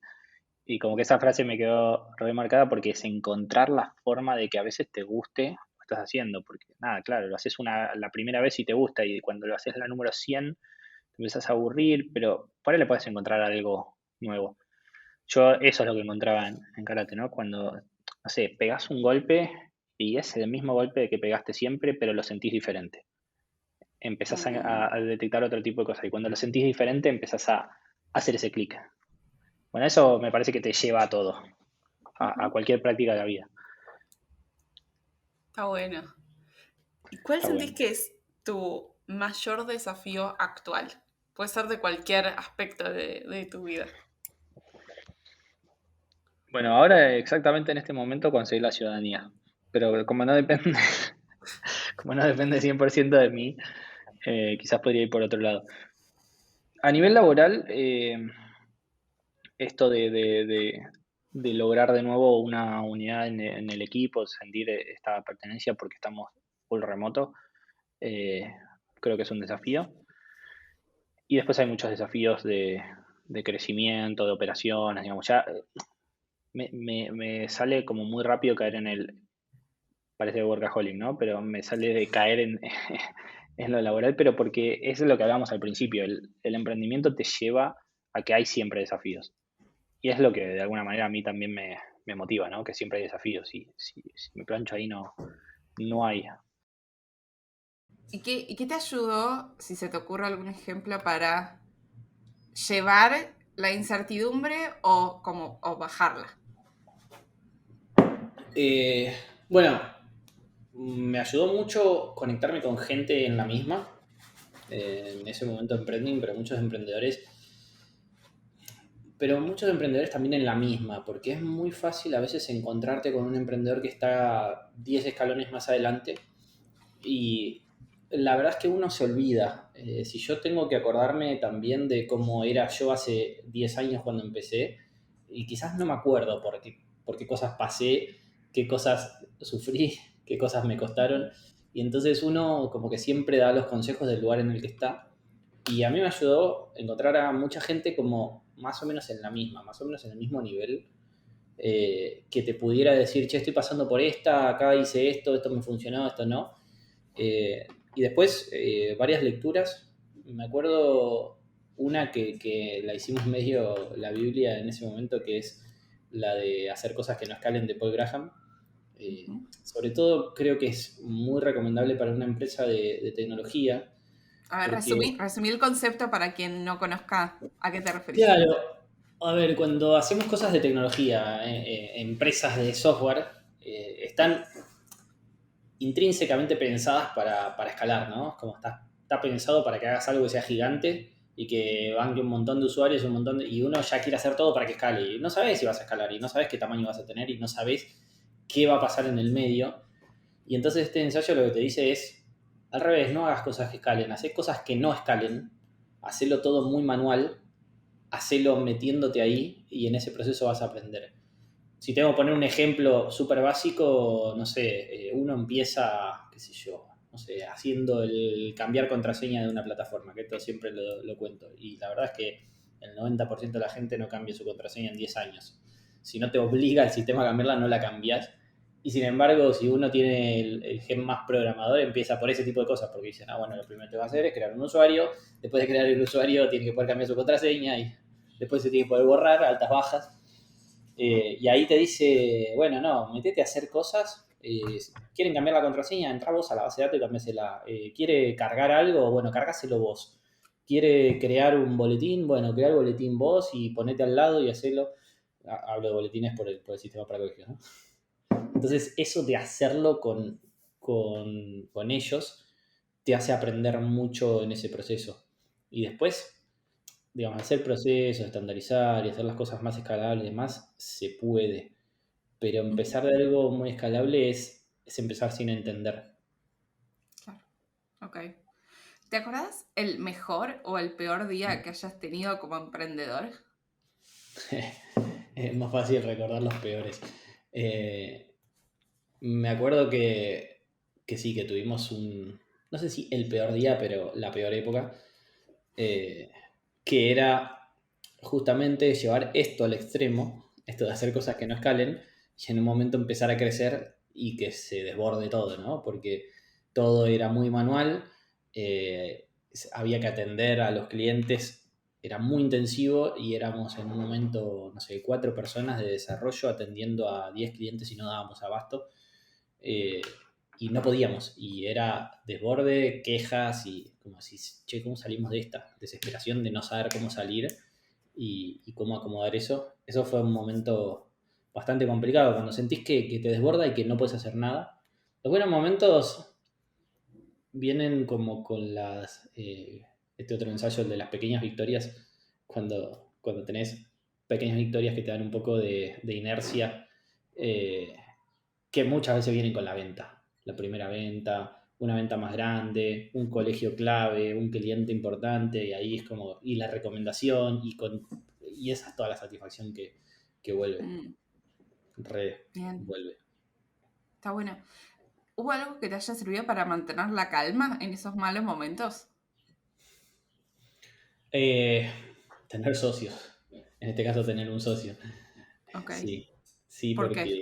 Y como que esa frase me quedó remarcada porque es encontrar la forma de que a veces te guste lo que estás haciendo. Porque nada, claro, lo haces la primera vez y te gusta, y cuando lo haces la número 100 te empiezas a aburrir, pero por ahí le puedes encontrar algo nuevo. Yo eso es lo que encontraba en karate, ¿no? Cuando, no sé, pegás un golpe y es el mismo golpe que pegaste siempre, pero lo sentís diferente. Empezás a detectar otro tipo de cosas, y cuando lo sentís diferente empezás a hacer ese clic. Bueno, eso me parece que te lleva a todo, a cualquier práctica de la vida. Está bueno. ¿Y cuál Está sentís bueno. que es tu mayor desafío actual? Puede ser de cualquier aspecto de tu vida. Bueno, ahora exactamente en este momento conseguir la ciudadanía, pero como no depende, como no depende 100% de mí, quizás podría ir por otro lado. A nivel laboral, esto de lograr de nuevo una unidad en el equipo, sentir esta pertenencia porque estamos full remoto, eh, creo que es un desafío. Y después hay muchos desafíos de crecimiento, de operaciones, digamos, ya me sale como muy rápido caer en parece workaholic, ¿no? Pero me sale de caer en lo laboral, pero porque eso es lo que hablábamos al principio, el emprendimiento te lleva a que hay siempre desafíos. Y es lo que de alguna manera a mí también me motiva, ¿no? Que siempre hay desafíos. Y si me plancho ahí no hay. ¿Y qué te ayudó, si se te ocurre algún ejemplo, para llevar la incertidumbre o bajarla? Bueno, me ayudó mucho conectarme con gente en la misma. En ese momento emprending, pero muchos emprendedores también en la misma, porque es muy fácil a veces encontrarte con un emprendedor que está 10 escalones más adelante, y la verdad es que uno se olvida. Si yo tengo que acordarme también de cómo era yo hace 10 años cuando empecé, y quizás no me acuerdo por qué cosas pasé, qué cosas sufrí, qué cosas me costaron, y entonces uno como que siempre da los consejos del lugar en el que está. Y a mí me ayudó encontrar a mucha gente como más o menos en la misma, más o menos en el mismo nivel, que te pudiera decir, che, estoy pasando por esta, acá hice esto me funcionó, esto no. Y después varias lecturas. Me acuerdo una que la hicimos medio la Biblia en ese momento, que es la de hacer cosas que no escalen, de Paul Graham. Sobre todo creo que es muy recomendable para una empresa de tecnología, A ver, porque, resumí el concepto para quien no conozca a qué te referís. claro, a ver, cuando hacemos cosas de tecnología, empresas de software, están intrínsecamente pensadas para escalar, ¿no? Como está pensado para que hagas algo que sea gigante y que banque un montón de usuarios, y uno ya quiere hacer todo para que escale. Y no sabes si vas a escalar, y no sabes qué tamaño vas a tener, y no sabes qué va a pasar en el medio. Y entonces este ensayo lo que te dice es, al revés, no hagas cosas que escalen, haz cosas que no escalen, hacelo todo muy manual, hacelo metiéndote ahí, y en ese proceso vas a aprender. Si tengo que poner un ejemplo súper básico, no sé, uno empieza, qué sé yo, no sé, haciendo el cambiar contraseña de una plataforma, que esto siempre lo cuento. Y la verdad es que el 90% de la gente no cambia su contraseña en 10 años. Si no te obliga el sistema a cambiarla, no la cambias. Y sin embargo, si uno tiene el gen más programador, empieza por ese tipo de cosas, porque dicen, bueno, lo primero que va a hacer es crear un usuario, después de crear el usuario tiene que poder cambiar su contraseña, y después se tiene que poder borrar, altas, bajas. Y ahí te dice, bueno, no, metete a hacer cosas. ¿Quieren cambiar la contraseña? Entrá vos a la base de datos y cambiásela. ¿Quiere cargar algo? Bueno, cargáselo vos. ¿Quiere crear un boletín? Bueno, crea el boletín vos y ponete al lado y hacelo. Hablo de boletines por el sistema para colegios, ¿no? Entonces, eso de hacerlo con ellos te hace aprender mucho en ese proceso. Y después, digamos, hacer procesos, estandarizar y hacer las cosas más escalables y demás, se puede. Pero empezar de algo muy escalable es empezar sin entender. Claro, ok. ¿Te acordás el mejor o el peor día que hayas tenido como emprendedor? Es más fácil recordar los peores. Eh, Me acuerdo que sí, que tuvimos no sé si el peor día, pero la peor época, eh, que era justamente llevar esto al extremo, esto de hacer cosas que no escalen, y en un momento empezar a crecer y que se desborde todo, ¿no? Porque todo era muy manual, había que atender a los clientes, era muy intensivo y éramos en un momento, no sé, 4 personas de desarrollo atendiendo a 10 clientes y no dábamos abasto. eh, y no podíamos, y era desborde, quejas y como así, che, ¿cómo salimos de esta? Desesperación de no saber cómo salir y cómo acomodar eso. Eso fue un momento bastante complicado, cuando sentís que te desborda y que no puedes hacer nada. Los buenos momentos vienen como con este otro ensayo, el de las pequeñas victorias, cuando tenés pequeñas victorias que te dan un poco de inercia, eh, que muchas veces vienen con la venta. La primera venta, una venta más grande, un colegio clave, un cliente importante, y ahí es como, y la recomendación, y esa es toda la satisfacción que vuelve, Mm, bien, vuelve. está bueno. ¿Hubo algo que te haya servido para mantener la calma en esos malos momentos? Eh, Tener socios, en este caso tener un socio, Ok. sí, sí, ¿Por qué?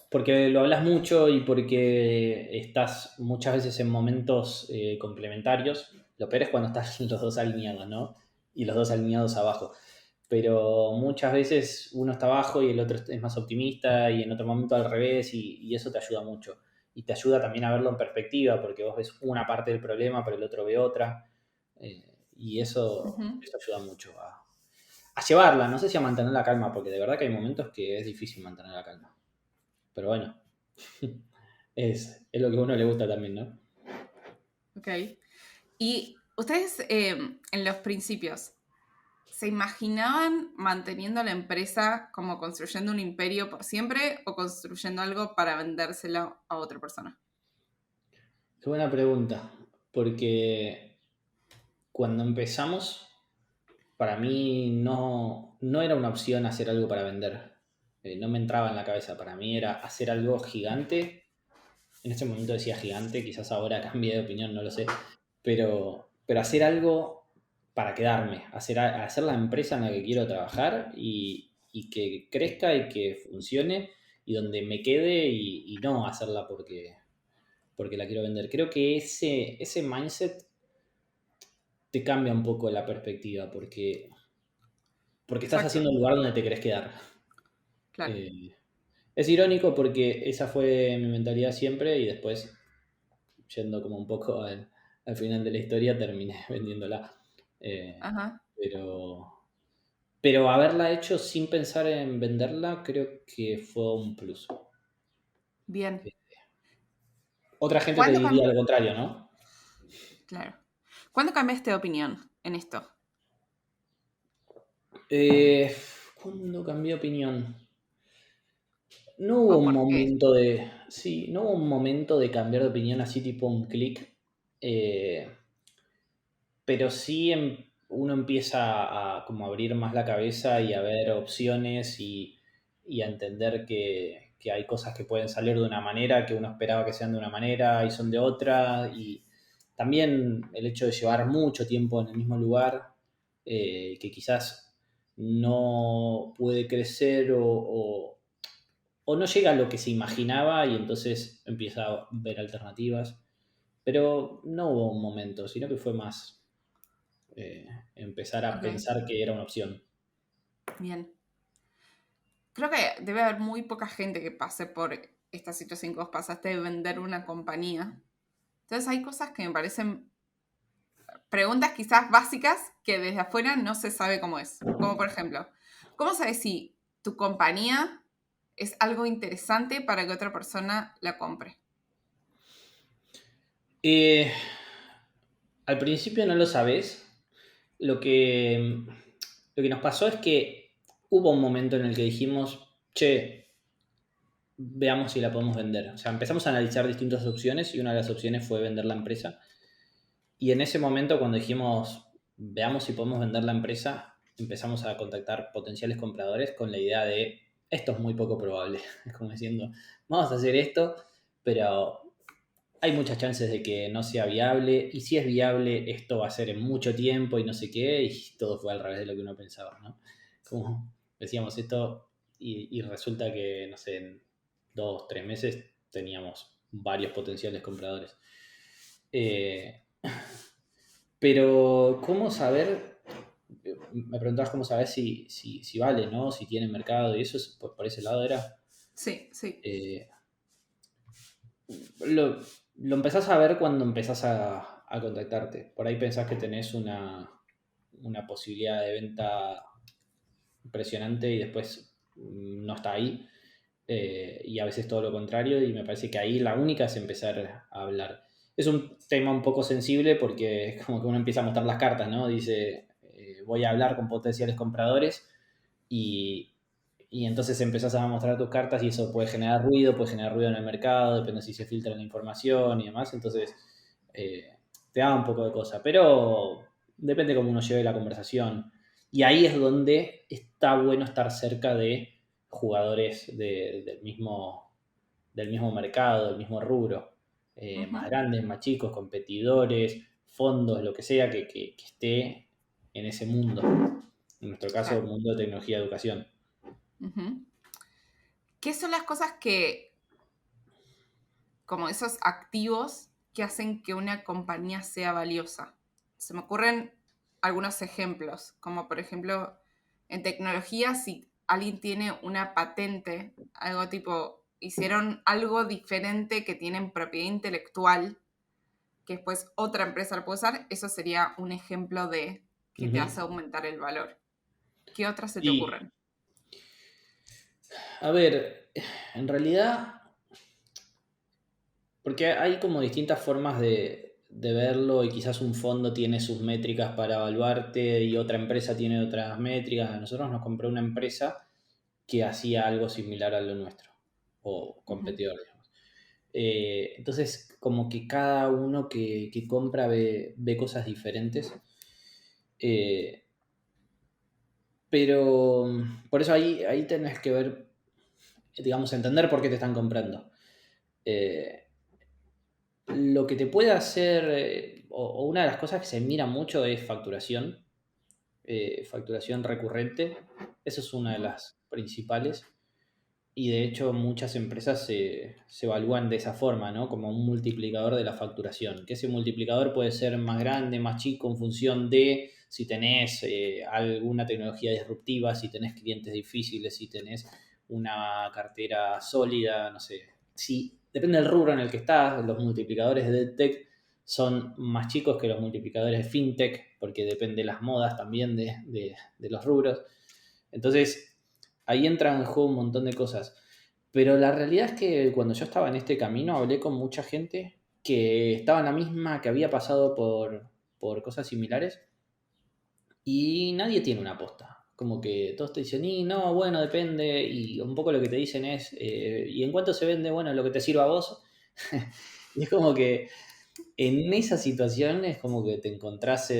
porque lo hablas mucho y porque estás muchas veces en momentos complementarios. Lo peor es cuando estás los dos alineados, ¿no? Y los dos alineados abajo. Pero muchas veces uno está abajo y el otro es más optimista y en otro momento al revés y eso te ayuda mucho. Y te ayuda también a verlo en perspectiva porque vos ves una parte del problema pero el otro ve otra. eh, y Ujú. eso ayuda mucho a llevarla, no sé si a mantener la calma, porque de verdad que hay momentos que es difícil mantener la calma. Pero bueno, es lo que a uno le gusta también, ¿no? Ok. ¿Y ustedes en los principios se imaginaban manteniendo la empresa como construyendo un imperio por siempre o construyendo algo para vendérselo a otra persona? Qué buena pregunta, porque cuando empezamos, para mí no era una opción hacer algo para vender. No me entraba en la cabeza. Para mí era hacer algo gigante. En ese momento decía gigante, quizás ahora cambie de opinión, no lo sé. Pero hacer algo para quedarme, hacer la empresa en la que quiero trabajar y que crezca y que funcione y donde me quede y no hacerla porque la quiero vender. Creo que ese mindset te cambia un poco la perspectiva porque estás Exacto, haciendo un lugar donde te querés quedar. claro. Eh, es irónico porque esa fue mi mentalidad siempre y después, yendo como un poco al final de la historia, terminé vendiéndola. Eh, Ajá, pero, pero haberla hecho sin pensar en venderla creo que fue un plus. bien. Otra gente te ¿Cuándo diría cam- lo contrario, ¿no? claro. ¿Cuándo cambiaste de opinión en esto? Eh, ¿Cuándo cambié de opinión? No hubo ¿O un por qué? momento sí, no hubo un momento de cambiar de opinión así tipo un clic, eh, pero sí uno empieza a como abrir más la cabeza y a ver opciones y a entender que hay cosas que pueden salir de una manera, que uno esperaba que sean de una manera y son de otra, y también el hecho de llevar mucho tiempo en el mismo lugar, que quizás no puede crecer o no llega a lo que se imaginaba y entonces empieza a ver alternativas. Pero no hubo un momento, sino que fue más eh, empezar a Ok, pensar que era una opción. bien. Creo que debe haber muy poca gente que pase por esta situación que vos pasaste de vender una compañía. Entonces hay cosas que me parecen preguntas quizás básicas que desde afuera no se sabe cómo es. Como por ejemplo, ¿cómo sabes si tu compañía es algo interesante para que otra persona la compre? Eh, Al principio no lo sabés. Lo que, lo que nos pasó es que hubo un momento en el que dijimos, che, veamos si la podemos vender. O sea, empezamos a analizar distintas opciones y una de las opciones fue vender la empresa. Y en ese momento, cuando dijimos, veamos si podemos vender la empresa, empezamos a contactar potenciales compradores con la idea de, esto es muy poco probable. Es como diciendo, vamos a hacer esto, pero hay muchas chances de que no sea viable. Y si es viable, esto va a ser en mucho tiempo y no sé qué. Y todo fue al revés de lo que uno pensaba, ¿no? Como decíamos esto y resulta que, no sé, en 2, 3 meses teníamos varios potenciales compradores. Eh, pero, ¿cómo saber? Me preguntabas cómo saber si vale, ¿no? Si tiene mercado y eso, por ese lado era. Sí, sí. eh, lo, lo empezás a ver cuando empezás a contactarte. Por ahí pensás que tenés una posibilidad de venta impresionante y después no está ahí. Y a veces todo lo contrario, y me parece que ahí la única es empezar a hablar. Es un tema un poco sensible porque es como que uno empieza a mostrar las cartas, ¿no? Dice, voy a hablar con potenciales compradores y, y entonces empezás a mostrar tus cartas y eso puede generar ruido en el mercado, depende si se filtra la información y demás, entonces eh, te da un poco de cosa, pero depende cómo uno lleve la conversación. Y ahí es donde está bueno estar cerca de jugadores del mismo mercado, del mismo rubro, más Ujú, grandes, más chicos, competidores, fondos, lo que sea que esté en ese mundo. En nuestro caso, claro. mundo de tecnología y educación. Ujú. ¿Qué son las cosas que, como esos activos que hacen que una compañía sea valiosa? Se me ocurren algunos ejemplos, como por ejemplo en tecnología, si alguien tiene una patente, algo tipo, hicieron algo diferente que tienen propiedad intelectual, que después otra empresa lo puede usar, eso sería un ejemplo de que te Ujú. hace aumentar el valor. ¿Qué otras se te Y, ocurren? a ver, en realidad, porque hay como distintas formas de verlo y quizás un fondo tiene sus métricas para evaluarte y otra empresa tiene otras métricas. A nosotros nos compró una empresa que hacía algo similar a lo nuestro, o Ujú, competidor, digamos. Entonces, como que cada uno que compra ve cosas diferentes. Eh, pero por eso ahí tenés que ver, digamos, entender por qué te están comprando. Eh, lo que te puede hacer, o una de las cosas que se mira mucho es facturación recurrente. Esa es una de ujú, las principales. Y de hecho muchas empresas se evalúan de esa forma, ¿no? Como un multiplicador de la facturación. Que ese multiplicador puede ser más grande, más chico en función de si tenés alguna tecnología disruptiva, si tenés clientes difíciles, si tenés una cartera sólida, no sé. Si, depende del rubro en el que estás, los multiplicadores de tech son más chicos que los multiplicadores de fintech, porque depende de las modas también de los rubros. Entonces, ahí entran en juego un montón de cosas. Pero la realidad es que cuando yo estaba en este camino hablé con mucha gente que estaba en la misma, que había pasado por cosas similares y nadie tiene una aposta. Como que todos te dicen, y no, bueno, depende. Y un poco lo que te dicen es, ¿y en cuánto se vende? Bueno, lo que te sirva a vos. Y es como que en esa situación es como que te encontrás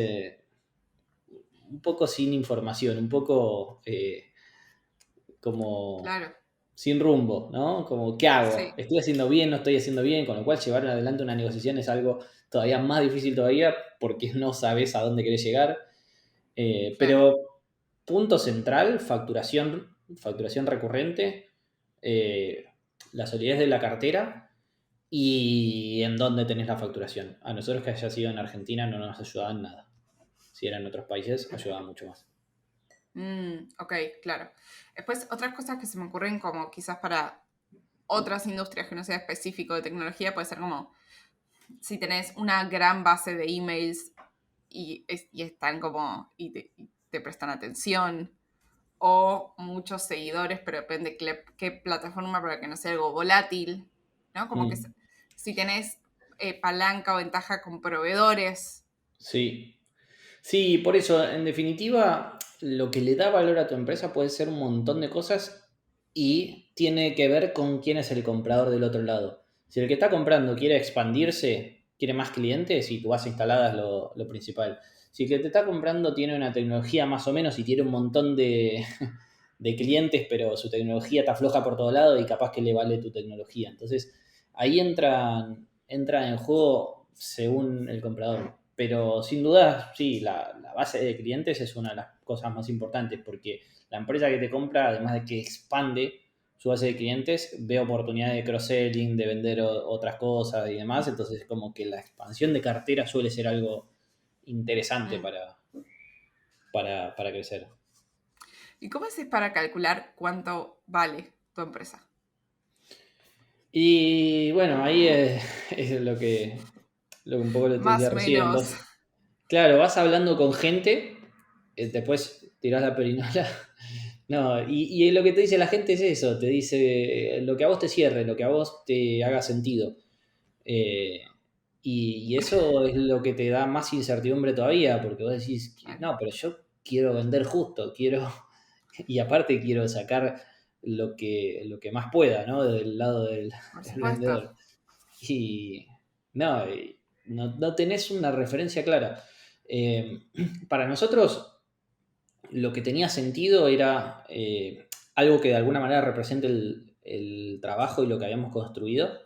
un poco sin información, un poco como claro, sin rumbo, ¿no? Como, ¿qué hago? sí, ¿Estoy haciendo bien? ¿No estoy haciendo bien? Con lo cual llevar adelante una negociación es algo todavía más difícil todavía porque no sabes a dónde querés llegar. claro. Pero punto central, facturación recurrente, eh, la solidez de la cartera y en dónde tenés la facturación. A nosotros que haya sido en Argentina no nos ayudaba en nada. Si era en otros países, ayudaba mucho más. Ok, claro. Después, otras cosas que se me ocurren como quizás para otras industrias que no sea específico de tecnología, puede ser como si tenés una gran base de emails y están como, y te prestan atención, o muchos seguidores, pero depende qué plataforma para que no sea algo volátil, ¿no? Como que Mm, si tenés palanca o ventaja con proveedores. sí. Sí, por eso, en definitiva, lo que le da valor a tu empresa puede ser un montón de cosas y tiene que ver con quién es el comprador del otro lado. Si el que está comprando quiere expandirse, quiere más clientes y tu base instalada es lo principal. Si el que te está comprando tiene una tecnología más o menos y tiene un montón de, de clientes, pero su tecnología está floja por todos lados y capaz que le vale tu tecnología. Entonces, ahí entra en juego según el comprador. Pero sin duda, sí, la base de clientes es una de las cosas más importantes porque la empresa que te compra, además de que expande su base de clientes, ve oportunidades de cross-selling, de vender otras cosas y demás. Entonces, como que la expansión de cartera suele ser algo interesante Mm. para crecer. ¿Y cómo haces para calcular cuánto vale tu empresa? Y bueno, ahí es lo que un poco lo te decía Más o recién. menos. Vos, claro, vas hablando con gente, después tirás la perinola. No, y lo que te dice la gente es eso, te dice lo que a vos te cierre, lo que a vos te haga sentido. Eh, y eso es lo que te da más incertidumbre todavía, porque vos decís, Bueno, no, pero yo quiero vender justo, quiero, y aparte quiero sacar lo que más pueda, ¿no? Del lado del, por del supuesto. vendedor. Y no tenés una referencia clara. Eh, para nosotros, lo que tenía sentido era algo que de alguna manera represente el trabajo y lo que habíamos construido,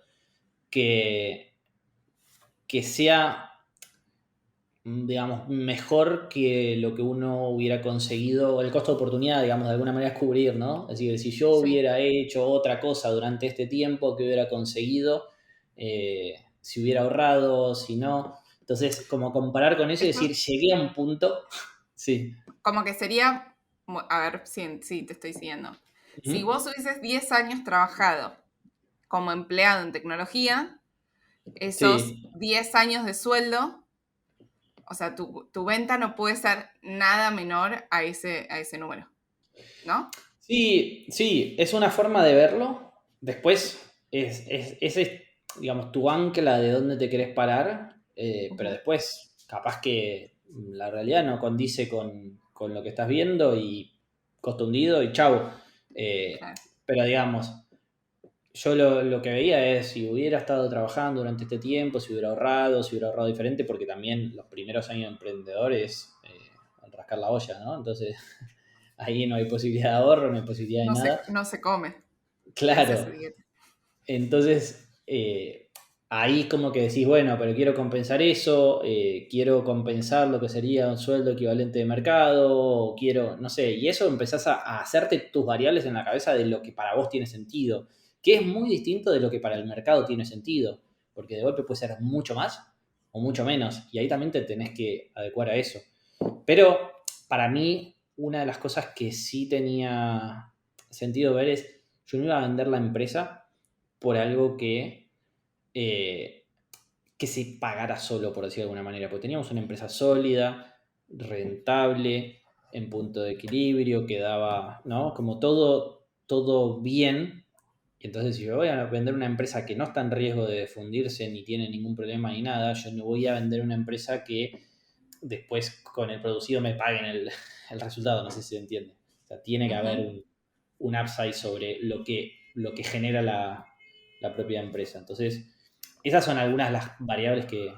que, que sea, digamos, mejor que lo que uno hubiera conseguido, el costo de oportunidad, digamos, de alguna manera es cubrir, ¿no? Es decir, si yo Sí. hubiera hecho otra cosa durante este tiempo, que hubiera conseguido, si hubiera ahorrado, si no. Entonces, como comparar con eso y Esto decir, llegué a un punto, sí. como que sería, a ver si te estoy siguiendo. Si Ujú. vos hubieses 10 años trabajado como empleado en tecnología, esos Sí, 10 años de sueldo, o sea, tu venta no puede ser nada menor a ese número, ¿no? sí, sí, es una forma de verlo. Después ese es, digamos, tu ancla de dónde te querés parar, pero Ujú, después capaz que la realidad no condice con lo que estás viendo y costo hundido y chau. claro. Pero digamos, yo lo que veía es si hubiera estado trabajando durante este tiempo, si hubiera ahorrado diferente, porque también los primeros años de emprendedor es rascar la olla, ¿no? Entonces ahí no hay posibilidad de ahorro, no hay posibilidad de nada. No se come, ese es Claro, el dieta. entonces ahí como que decís, bueno, pero quiero compensar eso, quiero compensar lo que sería un sueldo equivalente de mercado, o quiero, no sé, y eso empezás a hacerte tus variables en la cabeza de lo que para vos tiene sentido, que es muy distinto de lo que para el mercado tiene sentido, porque de golpe puede ser mucho más o mucho menos, y ahí también te tenés que adecuar a eso. Pero para mí, una de las cosas que sí tenía sentido ver es, yo no iba a vender la empresa por algo eh, que se pagara solo, por decirlo de alguna manera, porque teníamos una empresa sólida, rentable, en punto de equilibrio, que daba, ¿no? Como todo bien. Y entonces, si yo voy a vender una empresa que no está en riesgo de fundirse, ni tiene ningún problema ni nada, yo no voy a vender una empresa que después con el producido me paguen el resultado, no sé si se entiende. O sea, tiene que haber Ujú. un upside sobre lo que genera la propia empresa. Entonces, esas son algunas de las variables que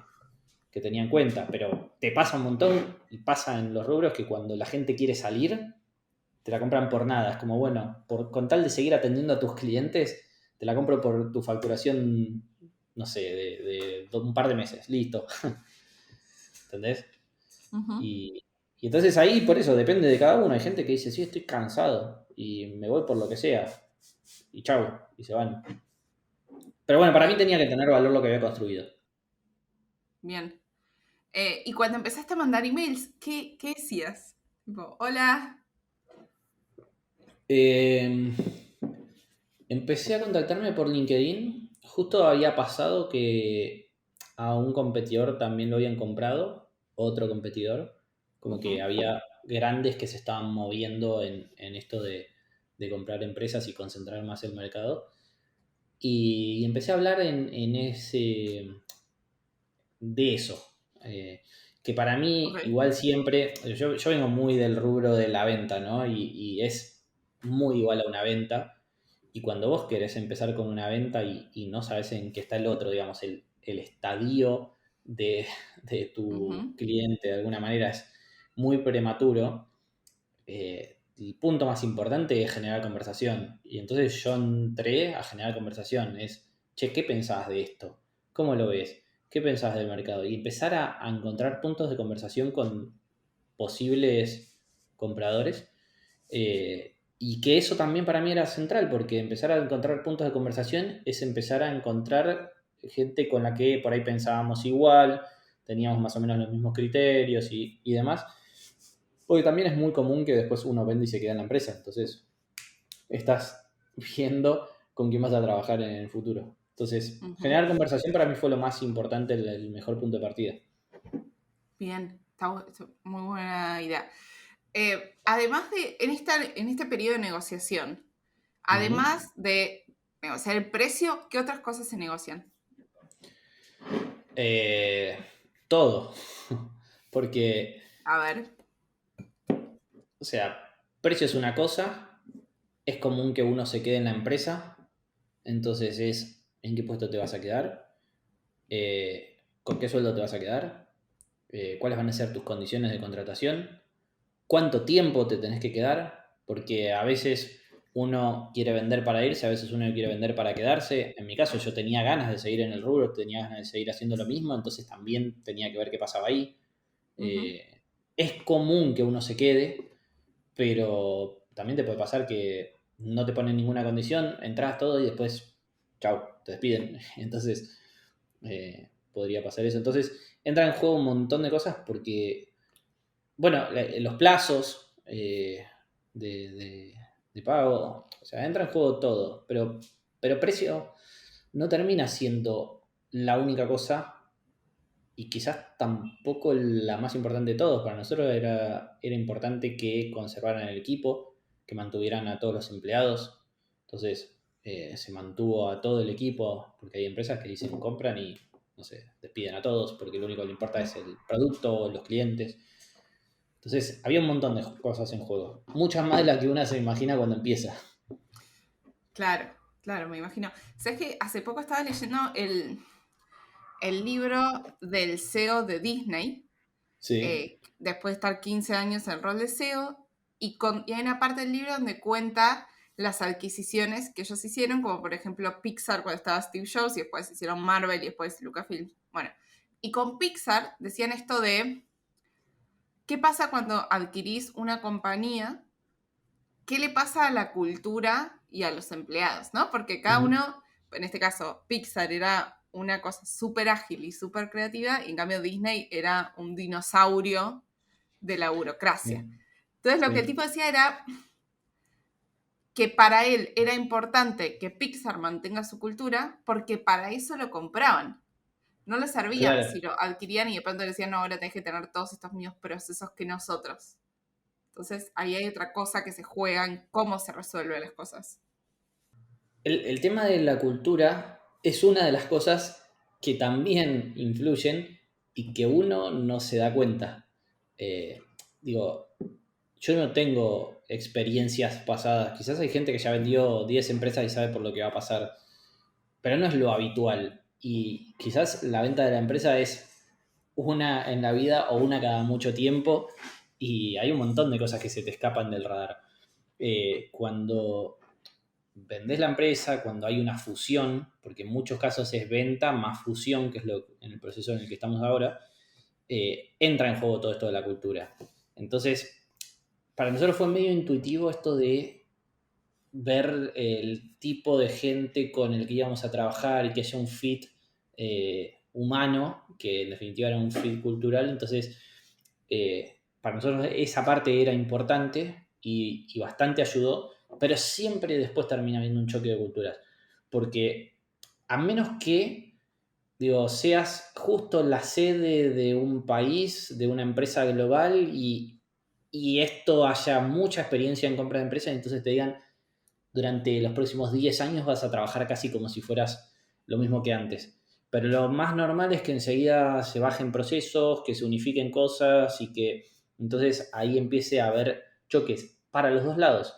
tenía en cuenta, pero te pasa un montón y pasa en los rubros que cuando la gente quiere salir, te la compran por nada. Es como, bueno, con tal de seguir atendiendo a tus clientes, te la compro por tu facturación, no sé, de un par de meses. Listo. ¿Entendés? Ujú. Y entonces ahí, por eso, depende de cada uno. Hay gente que dice, sí, estoy cansado y me voy por lo que sea. Y chau, y se van. Pero bueno, para mí Bien, tenía que tener valor lo que había construido. bien. Y cuando empezaste a mandar emails, qué decías? Tipo, hola. Eh, Empecé a contactarme por LinkedIn. Justo había pasado que a un competidor también lo habían comprado, otro competidor. Como que Ujú, había grandes que se estaban moviendo en esto de comprar empresas y concentrar más el mercado. Y empecé a hablar de eso. Eh, que para ok. mí, igual siempre, yo vengo muy del rubro de la venta, ¿no? Y es muy igual a una venta. Y cuando vos querés empezar con una venta y no sabes en qué está el otro, digamos, el estadio de, de tu Ujú. cliente de alguna manera es muy prematuro, el punto más importante es generar conversación. Y entonces yo entré a generar conversación. Es, che, ¿qué pensás de esto? ¿Cómo lo ves? ¿Qué pensás del mercado? Y empezar a encontrar puntos de conversación con posibles compradores. Y que eso también para mí era central, porque empezar a encontrar puntos de conversación es empezar a encontrar gente con la que por ahí pensábamos igual, teníamos más o menos los mismos criterios y demás. Porque también es muy común que después uno vende y se queda en la empresa. Entonces, estás viendo con quién vas a trabajar en el futuro. Entonces, Ujú. generar conversación para mí fue lo más importante, el mejor punto de partida. Bien, está muy buena idea. Además de, en este periodo de negociación, Ujú. además de negociar el precio, ¿qué otras cosas se negocian? Eh, Todo. Porque, A ver. o sea, precio es una cosa, es común que uno se quede en la empresa, entonces es en qué puesto te vas a quedar, con qué sueldo te vas a quedar, cuáles van a ser tus condiciones de contratación, cuánto tiempo te tenés que quedar, porque a veces uno quiere vender para irse, a veces uno quiere vender para quedarse. En mi caso yo tenía ganas de seguir en el rubro, tenía ganas de seguir haciendo lo mismo, entonces también tenía que ver qué pasaba ahí. Ujú. Es común que uno se quede, pero también te puede pasar que no te ponen ninguna condición, entras todo y después, chau, te despiden. Entonces, podría pasar eso. Entonces, entra en juego un montón de cosas porque, bueno, los plazos de pago, o sea, entra en juego todo, pero precio no termina siendo la única cosa y quizás tampoco la más importante de todos. Para nosotros era importante que conservaran el equipo, que mantuvieran a todos los empleados. Entonces se mantuvo a todo el equipo, porque hay empresas que dicen compran y, no sé, despiden a todos, porque lo único que le importa es el producto, los clientes. Entonces había un montón de cosas en juego. Muchas más de las que una se imagina cuando empieza. Claro, claro, me imagino. ¿Sabes que hace poco estaba leyendo el libro del CEO de Disney, Sí. después de estar 15 años en el rol de CEO, y hay una parte del libro donde cuenta las adquisiciones que ellos hicieron, como por ejemplo Pixar cuando estaba Steve Jobs, y después hicieron Marvel y después Lucasfilm. Bueno, y con Pixar decían esto de, ¿qué pasa cuando adquirís una compañía? ¿Qué le pasa a la cultura y a los empleados? ¿No? Porque cada Ujú. uno, en este caso, Pixar era una cosa súper ágil y súper creativa, y en cambio Disney era un dinosaurio de la burocracia. Sí. Entonces lo que el Sí. tipo decía era que para él era importante que Pixar mantenga su cultura porque para eso lo compraban. No le servían Claro. si lo adquirían y de pronto le decían, no, ahora tenés que tener todos estos mismos procesos que nosotros. Entonces ahí hay otra cosa que se juega en cómo se resuelven las cosas. El tema de la cultura es una de las cosas que también influyen y que uno no se da cuenta. Digo, yo no tengo experiencias pasadas. Quizás hay gente que ya vendió 10 empresas y sabe por lo que va a pasar, pero no es lo habitual. Y quizás la venta de la empresa es una en la vida o una cada mucho tiempo y hay un montón de cosas que se te escapan del radar. Cuando vendés la empresa, cuando hay una fusión, porque en muchos casos es venta más fusión, que es lo, en el proceso en el que estamos ahora, entra en juego todo esto de la cultura. Entonces, para nosotros fue medio intuitivo esto de ver el tipo de gente con el que íbamos a trabajar y que haya un fit humano, que en definitiva era un fit cultural. Entonces, para nosotros esa parte era importante y bastante ayudó, pero siempre después termina habiendo un choque de culturas. Porque a menos que, digo, seas justo la sede de un país, de una empresa global y esto haya mucha experiencia en compra de empresas, entonces te digan, durante los próximos 10 años vas a trabajar casi como si fueras lo mismo que antes. Pero lo más normal es que enseguida se bajen procesos, que se unifiquen cosas y que entonces ahí empiece a haber choques para los dos lados.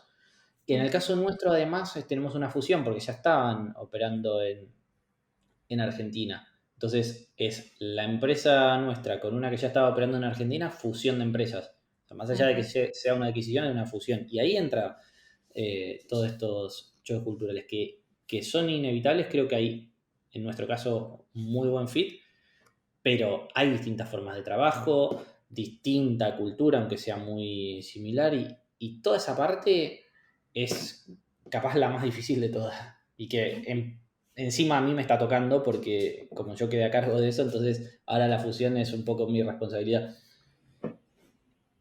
Y en el Ujú. caso nuestro, además, tenemos una fusión porque ya estaban operando en Argentina. Entonces es la empresa nuestra con una que ya estaba operando en Argentina, fusión de empresas. O sea, más allá de que sea una adquisición, es una fusión. Y ahí entra todos estos choques culturales que son inevitables. Creo que hay, en nuestro caso, muy buen fit, pero hay distintas formas de trabajo, distinta cultura, aunque sea muy similar, y toda esa parte es capaz la más difícil de todas. Y que encima a mí me está tocando porque como yo quedé a cargo de eso, entonces ahora la fusión es un poco mi responsabilidad.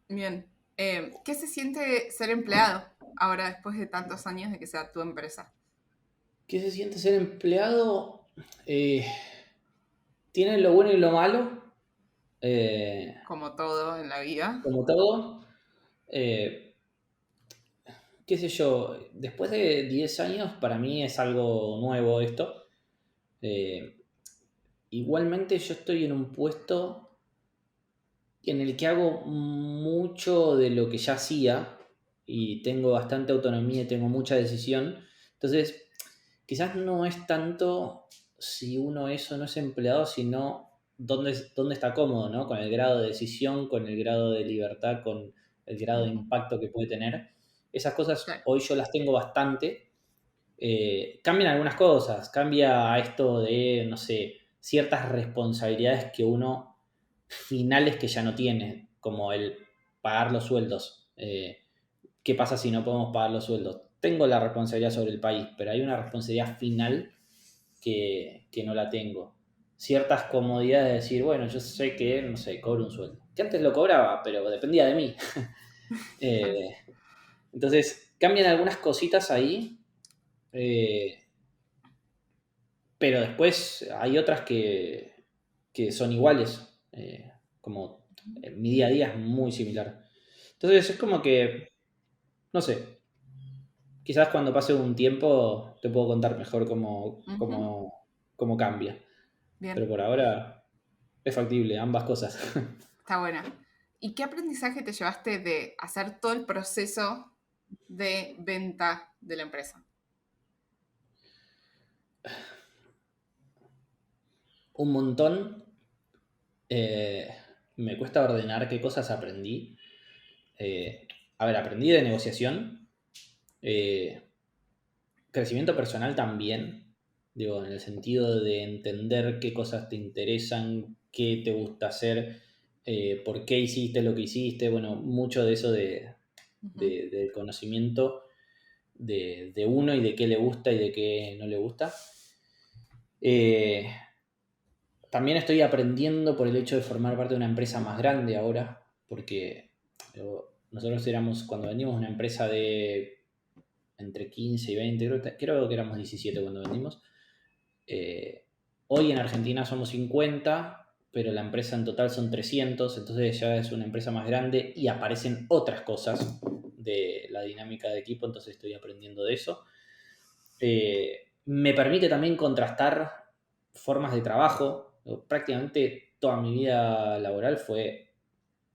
Bien. ¿Qué se siente ser empleado ahora después de tantos años de que sea tu empresa? ¿Qué se siente ser empleado? Tiene lo bueno y lo malo, Como todo en la vida. como todo. Eh, Qué sé yo, después de 10 años para mí es algo nuevo esto. Eh, Igualmente yo estoy en un puesto en el que hago mucho de lo que ya hacía y tengo bastante autonomía y tengo mucha decisión. Entonces, quizás no es tanto si uno es o no es empleado, sino dónde está cómodo, ¿no? Con el grado de decisión, con el grado de libertad, con el grado de Ujú. impacto que puede tener. Esas cosas Claro. hoy yo las tengo bastante. Cambian algunas cosas, cambia esto de, no sé, ciertas responsabilidades que uno, finales que ya no tiene, como el pagar los sueldos. ¿Qué pasa si no podemos pagar los sueldos? Tengo la responsabilidad sobre el país, pero hay una responsabilidad final que no la tengo. Ciertas comodidades de decir, bueno, yo sé que, no sé, cobro un sueldo. Que antes lo cobraba, pero dependía de mí. Eh, entonces, cambian algunas cositas ahí. eh, Pero después hay otras que son iguales, como mi día a día es muy similar. Entonces es como que, no sé, quizás cuando pase un tiempo te puedo contar mejor Ujú. cómo cambia. Pero Bien, por ahora es factible, ambas cosas. está buena. ¿Y qué aprendizaje te llevaste de hacer todo el proceso de venta de la empresa? Un montón. eh, Me cuesta ordenar qué cosas aprendí. Eh, a ver, aprendí de negociación. eh, Crecimiento personal también, digo, en el sentido de entender qué cosas te interesan, qué te gusta hacer, por qué hiciste lo que hiciste, bueno, mucho de eso Ujú. del conocimiento de uno y de qué le gusta y de qué no le gusta. Eh, También estoy aprendiendo por el hecho de formar parte de una empresa más grande ahora, porque nosotros éramos, cuando vendimos una empresa de entre 15 y 20, creo que éramos 17 cuando vendimos. Eh, Hoy en Argentina somos 50, pero la empresa en total son 300, entonces ya es una empresa más grande y aparecen otras cosas de la dinámica de equipo, entonces estoy aprendiendo de eso. Me permite también contrastar formas de trabajo. Prácticamente toda mi vida laboral fue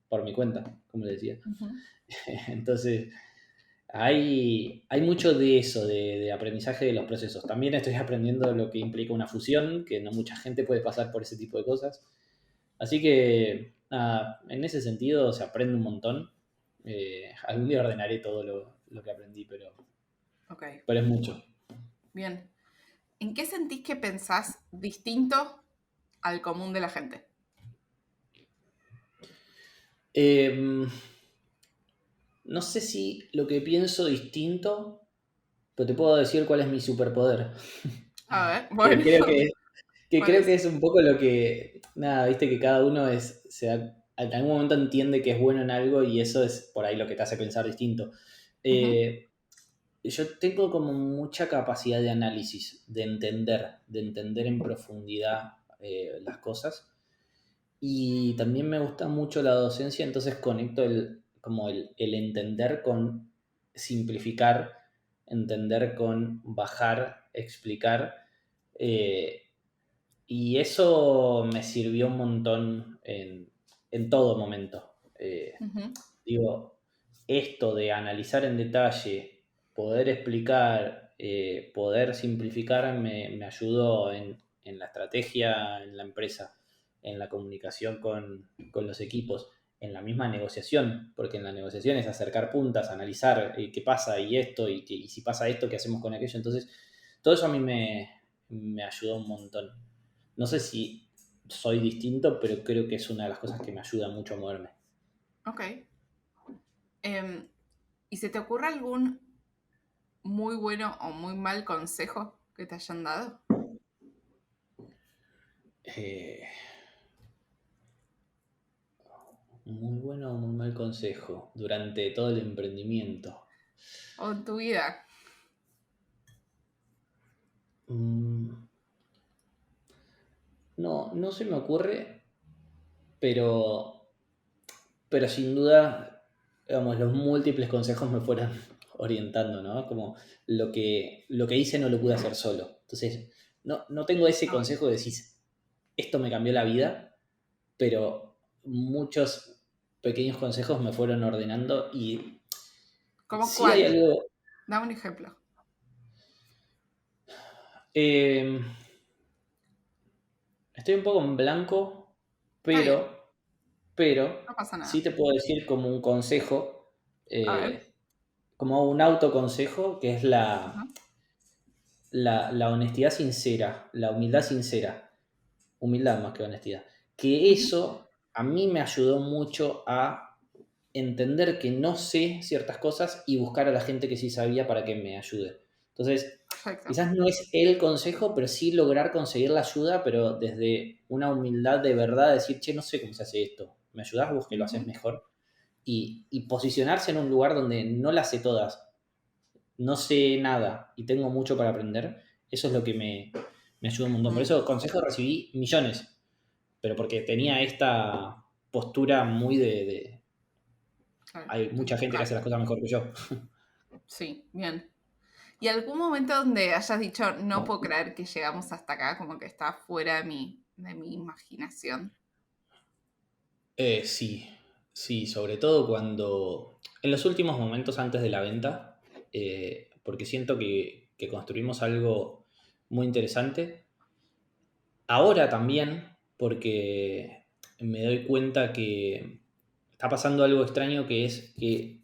por mi cuenta, como les decía. Ujú. Entonces, hay mucho de eso, de aprendizaje de los procesos. También estoy aprendiendo lo que implica una fusión, que no mucha gente puede pasar por ese tipo de cosas. Así que, nada, en ese sentido se aprende un montón. Algún día ordenaré todo lo que aprendí, Ok, pero es mucho. bien. ¿En qué sentís que pensás distinto al común de la gente? Eh, no sé si lo que pienso distinto, pero te puedo decir cuál es mi superpoder. A ver, Que bueno, creo que ¿cuál creo que es? es un poco lo que, nada, viste que cada uno en algún momento entiende que es bueno en algo y eso es por ahí lo que te hace pensar distinto. Ujú. Eh, yo tengo como mucha capacidad de análisis, de entender en profundidad las cosas y también me gusta mucho la docencia, entonces conecto como el entender con simplificar, entender con bajar, explicar. eh, y eso me sirvió un montón en todo momento. Ujú. Digo, esto de analizar en detalle, poder explicar, poder simplificar, me ayudó en la estrategia en la empresa, en la comunicación con los equipos, en la misma negociación, porque en la negociación es acercar puntas, analizar qué pasa y esto, y si pasa esto, qué hacemos con aquello. Entonces, todo eso a mí me ayudó un montón. No sé si soy distinto, pero creo que es una de las cosas que me ayuda mucho a moverme. Ok. ¿Y se te ocurre algún muy bueno o muy mal consejo que te hayan dado? Eh, Muy bueno o muy mal consejo durante todo el emprendimiento. ¿O en tu vida? Mm, no se me ocurre, pero, pero sin duda, digamos, los múltiples consejos me fueron orientando, ¿no? Como lo que hice no lo pude hacer solo. Entonces, no tengo ese Ah, consejo de decir, esto me cambió la vida, pero muchos pequeños consejos me fueron ordenando y ¿cómo sí hay cuál? algo. Dame un ejemplo. eh, Estoy un poco en blanco, Está bien, pero no pasa sí nada. te puedo decir como un consejo, A ver. como un autoconsejo, que es Ajá. la honestidad sincera, la humildad sincera, humildad más que honestidad. Que Ujú. eso a mí me ayudó mucho a entender que no sé ciertas cosas y buscar a la gente que sí sabía para que me ayude. Entonces, Perfecto. quizás no es el consejo, pero sí lograr conseguir la ayuda, pero desde una humildad de verdad, decir, che, no sé cómo se hace esto, ¿me ayudás vos que lo haces Ujú. mejor? Y posicionarse en un lugar donde no las sé todas, no sé nada y tengo mucho para aprender, eso es lo que me ayuda un montón. Por Mm, eso consejos recibí millones, pero porque tenía esta postura muy claro, hay de mucha gente que buscar. hace las cosas mejor que yo. Sí, bien. ¿Y algún momento donde hayas dicho, no puedo creer que llegamos hasta acá, como que está fuera de mi imaginación? Sí, sí, sobre todo cuando, en los últimos momentos antes de la venta, porque siento que construimos algo muy interesante. Ahora también, porque me doy cuenta que está pasando algo extraño, que es que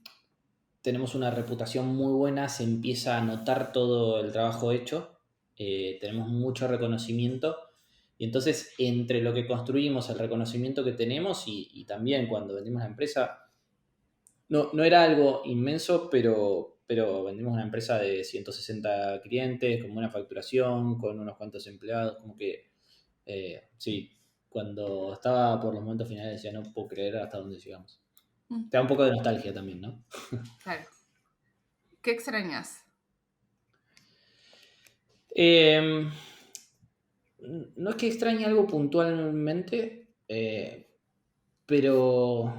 tenemos una reputación muy buena, se empieza a notar todo el trabajo hecho, tenemos mucho reconocimiento y entonces entre lo que construimos, el reconocimiento que tenemos y también cuando vendimos la empresa, no era algo inmenso, pero vendimos una empresa de 160 clientes, con buena facturación, con unos cuantos empleados, como que sí, cuando estaba por los momentos finales decía, no puedo creer hasta dónde llegamos. Mm, Te da un poco de nostalgia también, ¿no? claro. ¿Qué extrañas? Eh, no es que extrañe algo puntualmente, pero,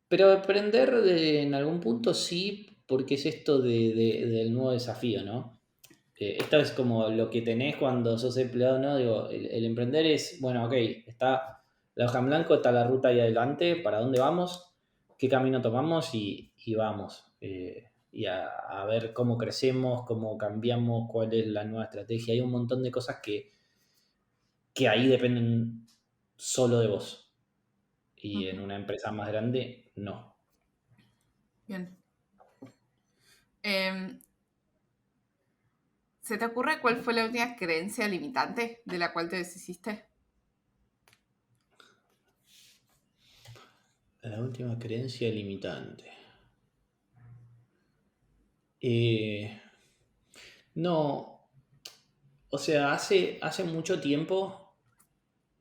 pero aprender en algún punto sí, porque es esto del nuevo desafío, ¿no? Esto es como lo que tenés cuando sos empleado, ¿no? Digo, el emprender es, bueno, ok, está la hoja en blanco, está la ruta ahí adelante, ¿para dónde vamos? ¿Qué camino tomamos? Y vamos. Y a ver cómo crecemos, cómo cambiamos, cuál es la nueva estrategia. Hay un montón de cosas que ahí dependen solo de vos. Y en Ujú. una empresa más grande, no. Bien. Em, ¿Se te ocurre cuál fue la última creencia limitante de la cual te deshiciste? La última creencia limitante. Eh, no, o sea, hace mucho tiempo,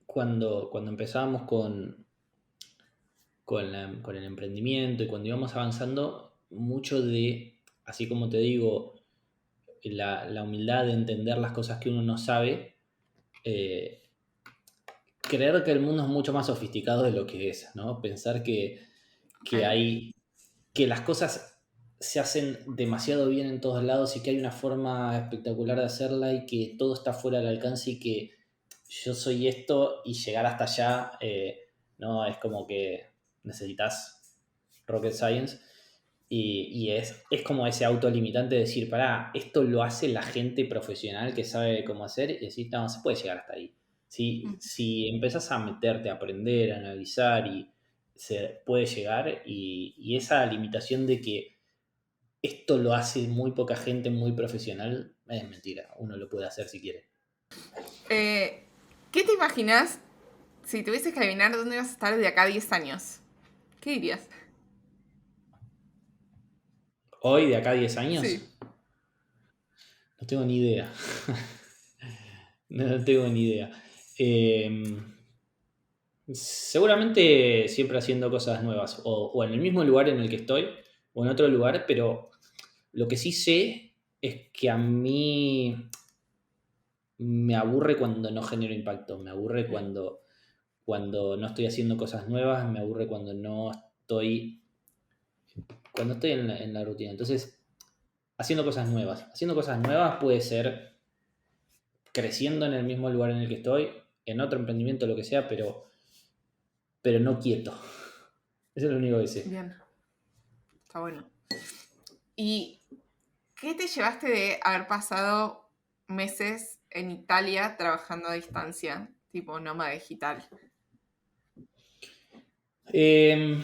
cuando empezábamos con el emprendimiento y cuando íbamos avanzando, mucho de, así como te digo, la humildad de entender las cosas que uno no sabe, eh, creer que el mundo es mucho más sofisticado de lo que es, ¿no? Pensar Ok, que hay, que las cosas se hacen demasiado bien en todos lados y que hay una forma espectacular de hacerla y que todo está fuera del alcance y que yo soy esto y llegar hasta allá, no, es como que necesitas rocket science. Y es como ese autolimitante de decir, pará, esto lo hace la gente profesional que sabe cómo hacer, y decir, no, se puede llegar hasta ahí. Si empezás a meterte, a aprender, a analizar, y se puede llegar, y esa limitación de que esto lo hace muy poca gente muy profesional, es mentira, uno lo puede hacer si quiere. ¿Qué te imaginas si tuvieses que adivinar dónde vas a estar de acá a 10 años? ¿Qué dirías? Hoy, de acá a 10 años, Sí. no tengo ni idea. No tengo ni idea. Seguramente siempre haciendo cosas nuevas, o en el mismo lugar en el que estoy, o en otro lugar, pero lo que sí sé es que a mí me aburre cuando no genero impacto, me aburre cuando no estoy haciendo cosas nuevas, me aburre cuando estoy en la rutina. Entonces, haciendo cosas nuevas puede ser creciendo en el mismo lugar en el que estoy, en otro emprendimiento, lo que sea, pero no quieto. Eso es lo único que sé. Bien. Está bueno. ¿Y qué te llevaste de haber pasado meses en Italia trabajando a distancia, tipo nómada digital? Eh,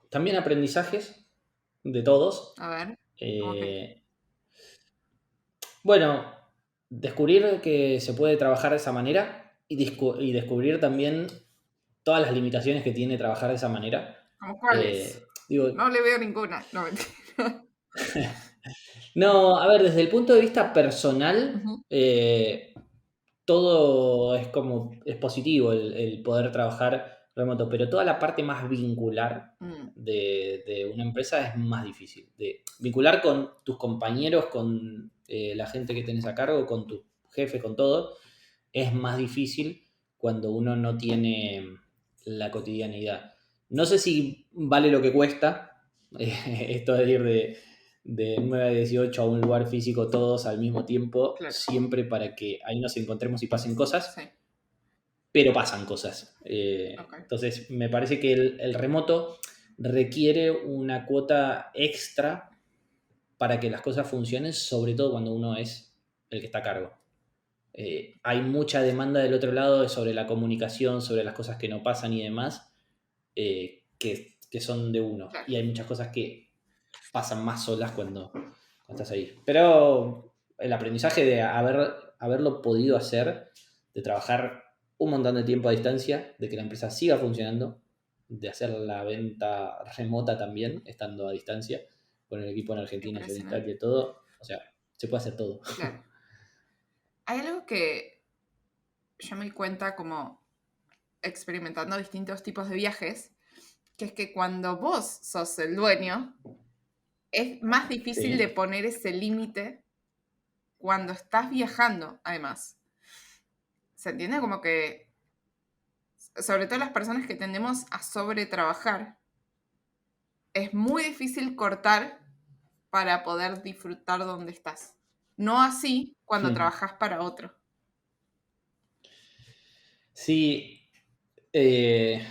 También aprendizajes de todos. A ver, ¿cómo que? Bueno, descubrir que se puede trabajar de esa manera, y descubrir también todas las limitaciones que tiene trabajar de esa manera. ¿Cómo cuáles? Digo, No le veo ninguna. No, mentira. no, a ver, desde el punto de vista personal, Ujú. todo es positivo el poder trabajar remoto, pero toda la parte más vincular Mm, de una empresa es más difícil. De vincular con tus compañeros, con la gente que tenés a cargo, con tu jefe, con todo, es más difícil cuando uno no tiene la cotidianidad. No sé si vale lo que cuesta esto de ir de 9 a 18 a un lugar físico todos al mismo tiempo, claro, siempre para que ahí nos encontremos y pasen cosas, sí, pero pasan cosas. ok. Entonces, me parece que el remoto requiere una cuota extra para que las cosas funcionen, sobre todo cuando uno es el que está a cargo. Hay mucha demanda del otro lado sobre la comunicación, sobre las cosas que no pasan y demás, que son de uno. Claro. Y hay muchas cosas que pasan más solas cuando estás ahí. Pero el aprendizaje de haberlo podido hacer, de trabajar un montón de tiempo a distancia, de que la empresa siga funcionando, de hacer la venta remota también, estando a distancia, con el equipo en Argentina, yo en Impresionante. Italia y todo. O sea, se puede hacer todo. Claro. Hay algo que yo me di cuenta como experimentando distintos tipos de viajes, que es que cuando vos sos el dueño, es más difícil de Sí. poner ese límite cuando estás viajando, además. ¿Se entiende? Como que, sobre todo las personas que tendemos a sobretrabajar, es muy difícil cortar para poder disfrutar donde estás. No así cuando trabajas para otro. Sí, eh,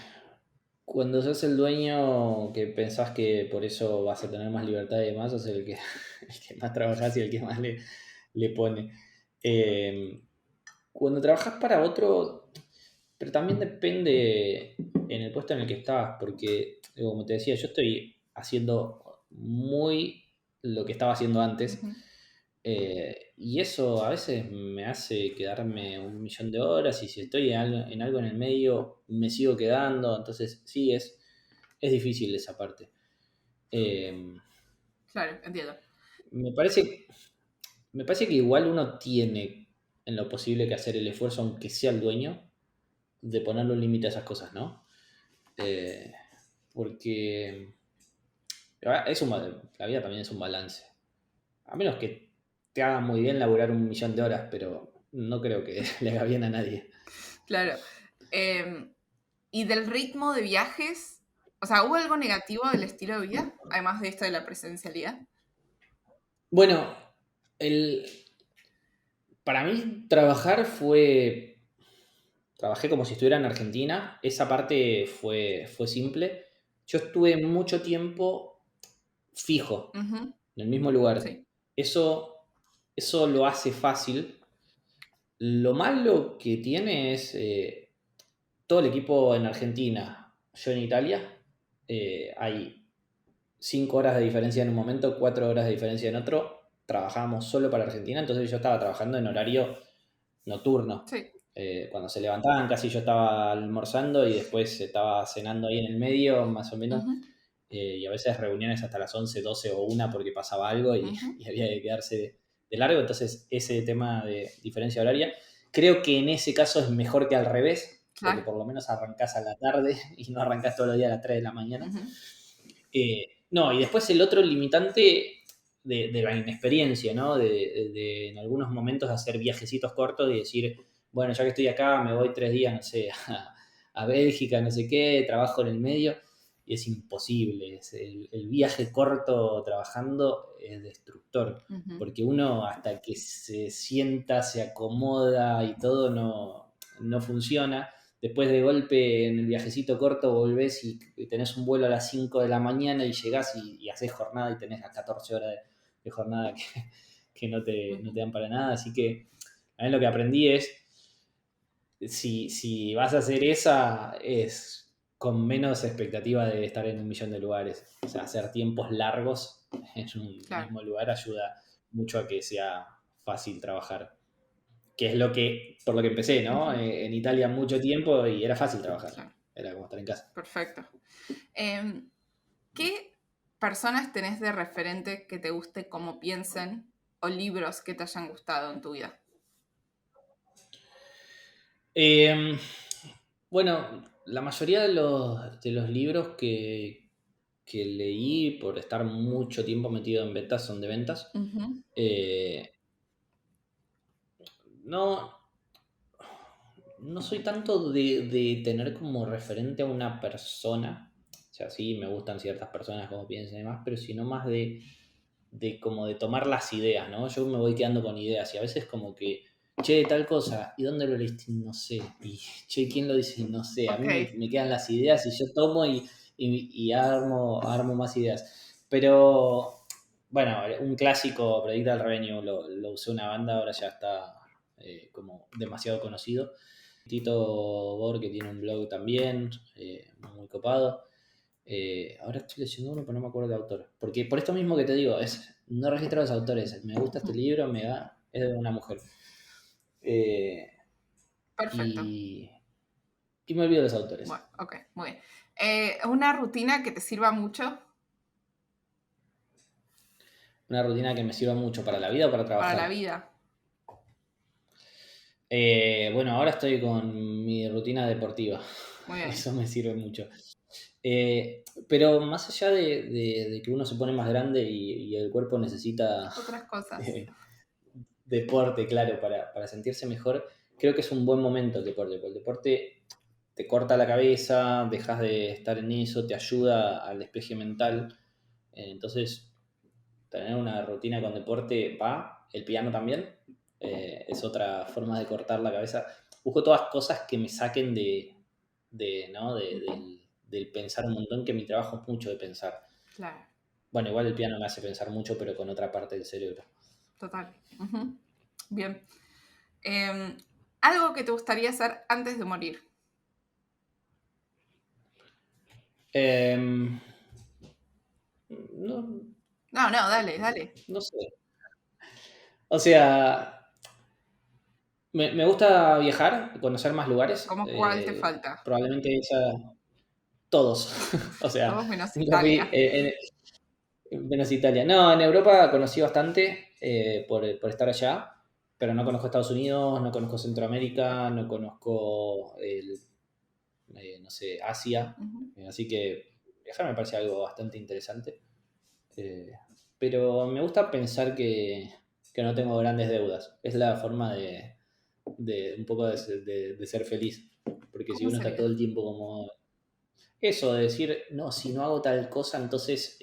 cuando sos el dueño, que pensás que por eso vas a tener más libertad y demás, sos el que, el que más trabajás y el que más le pone. Eh, Cuando trabajas para otro, pero también depende en el puesto en el que estás, porque, como te decía, yo estoy haciendo muy lo que estaba haciendo antes, Ujú. y eso a veces me hace quedarme 1.000.000 de horas, y si estoy en algo en el medio, me sigo quedando. Entonces sí, es difícil esa parte. Eh, Claro, entiendo. me parece, me parece que igual uno tiene en lo posible que hacer el esfuerzo, aunque sea el dueño, de ponerle un límite a esas cosas, ¿no? Eh, Porque la vida también es un balance. A menos que te haga muy bien laburar 1.000.000 de horas, pero no creo que le haga bien a nadie. Claro. ¿Y del ritmo de viajes? O sea, ¿hubo algo negativo del estilo de vida? Además de esto de la presencialidad. Bueno, el, para mí trabajé como si estuviera en Argentina. Esa parte fue simple. Yo estuve mucho tiempo fijo, Ujú, en el mismo lugar. sí. Eso lo hace fácil. Lo malo que tiene es todo el equipo en Argentina, yo en Italia, hay 5 horas de diferencia en un momento, 4 horas de diferencia en otro. Trabajábamos solo para Argentina, entonces yo estaba trabajando en horario nocturno. Sí. Cuando se levantaban, casi yo estaba almorzando y después estaba cenando ahí en el medio, más o menos. Ujú, Y a veces reuniones hasta las 11, 12 o 1 porque pasaba algo y, ujú, y había que quedarse de largo. Entonces, ese tema de diferencia horaria, creo que en ese caso es mejor que al revés, porque claro. por lo menos arrancás a la tarde y no arrancás todos los días a las 3 de la mañana. Ujú, No, y después el otro limitante de la inexperiencia, ¿no? De en algunos momentos hacer viajecitos cortos y decir, bueno, ya que estoy acá, me voy 3 días, no sé, a Bélgica, no sé qué, trabajo en el medio, y es imposible. El viaje corto trabajando es destructor, ujú, porque uno hasta que se sienta, se acomoda y todo no funciona. Después de golpe en el viajecito corto volvés y tenés un vuelo a las 5 de la mañana y llegás y haces jornada y tenés las 14 horas de jornada que no te ujú, dan para nada. Así que a mí lo que aprendí es, si vas a hacer esa, es con menos expectativa de estar en 1 millón de lugares. O sea, hacer tiempos largos en un claro, mismo lugar ayuda mucho a que sea fácil trabajar, que es por lo que empecé, ¿no? ujú, En Italia mucho tiempo y era fácil trabajar, claro. era como estar en casa. Perfecto. Em, ¿Qué personas tenés de referente que te guste cómo piensen o libros que te hayan gustado en tu vida? Eh, bueno, la mayoría de los libros que leí por estar mucho tiempo metido en ventas son de ventas. Ujú, Eh, no, no soy tanto de tener como referente a una persona. O sea, sí, me gustan ciertas personas como piensan y demás, pero sino más de como de tomar las ideas, ¿no? Yo me voy quedando con ideas y a veces como que, che, tal cosa, ¿y dónde lo leíste? No sé. Y, che, ¿quién lo dice? No sé. A ok, mí me quedan las ideas y yo tomo y armo más ideas. Pero, bueno, un clásico, Predicta del Revenue, lo usé una banda, ahora ya está como demasiado conocido. Tito Bor, que tiene un blog también, muy copado. Ahora estoy leyendo uno, pero no me acuerdo del autor. Porque por esto mismo que te digo, no registro los autores. Me gusta este ujú, libro, es de una mujer. Eh, perfecto. y, y me olvido de los autores. Bueno, ok, muy bien. ¿Una rutina que te sirva mucho Una rutina que me sirva mucho para la vida o para para la trabajar. vida? Bueno, ahora estoy con mi rutina deportiva. Muy bien. Eso me sirve mucho. Pero más allá de que uno se pone más grande y el cuerpo necesita Otras cosas. eh, deporte, claro, para sentirse mejor, creo que es un buen momento el deporte, porque el deporte te corta la cabeza, dejas de estar en eso, te ayuda al despeje mental. Entonces, tener una rutina con deporte va, el piano también, es otra forma de cortar la cabeza. Busco todas cosas que me saquen ¿no? Ujú, del pensar un montón, que mi trabajo es mucho de pensar. claro, Bueno, igual el piano me hace pensar mucho, pero con otra parte del cerebro. total. Ujú, bien. Em, ¿Algo que te gustaría hacer antes de morir? Em, no, No, no, dale, dale. no sé. O sea, me gusta viajar, conocer más lugares. ¿Cómo cuál te falta? Probablemente todos. O sea, Todos menos nunca fui Italia. menos Italia. No, en Europa conocí bastante por estar allá, pero no conozco Estados Unidos, no conozco Centroamérica, no conozco no sé, Asia. Ujú, Así que viajar me parece algo bastante interesante. Eh, pero me gusta pensar que no tengo grandes deudas. Es la forma de un poco de ser feliz. Porque si ¿cómo uno está todo sería? el tiempo como eso, de decir, no, si no hago tal cosa, entonces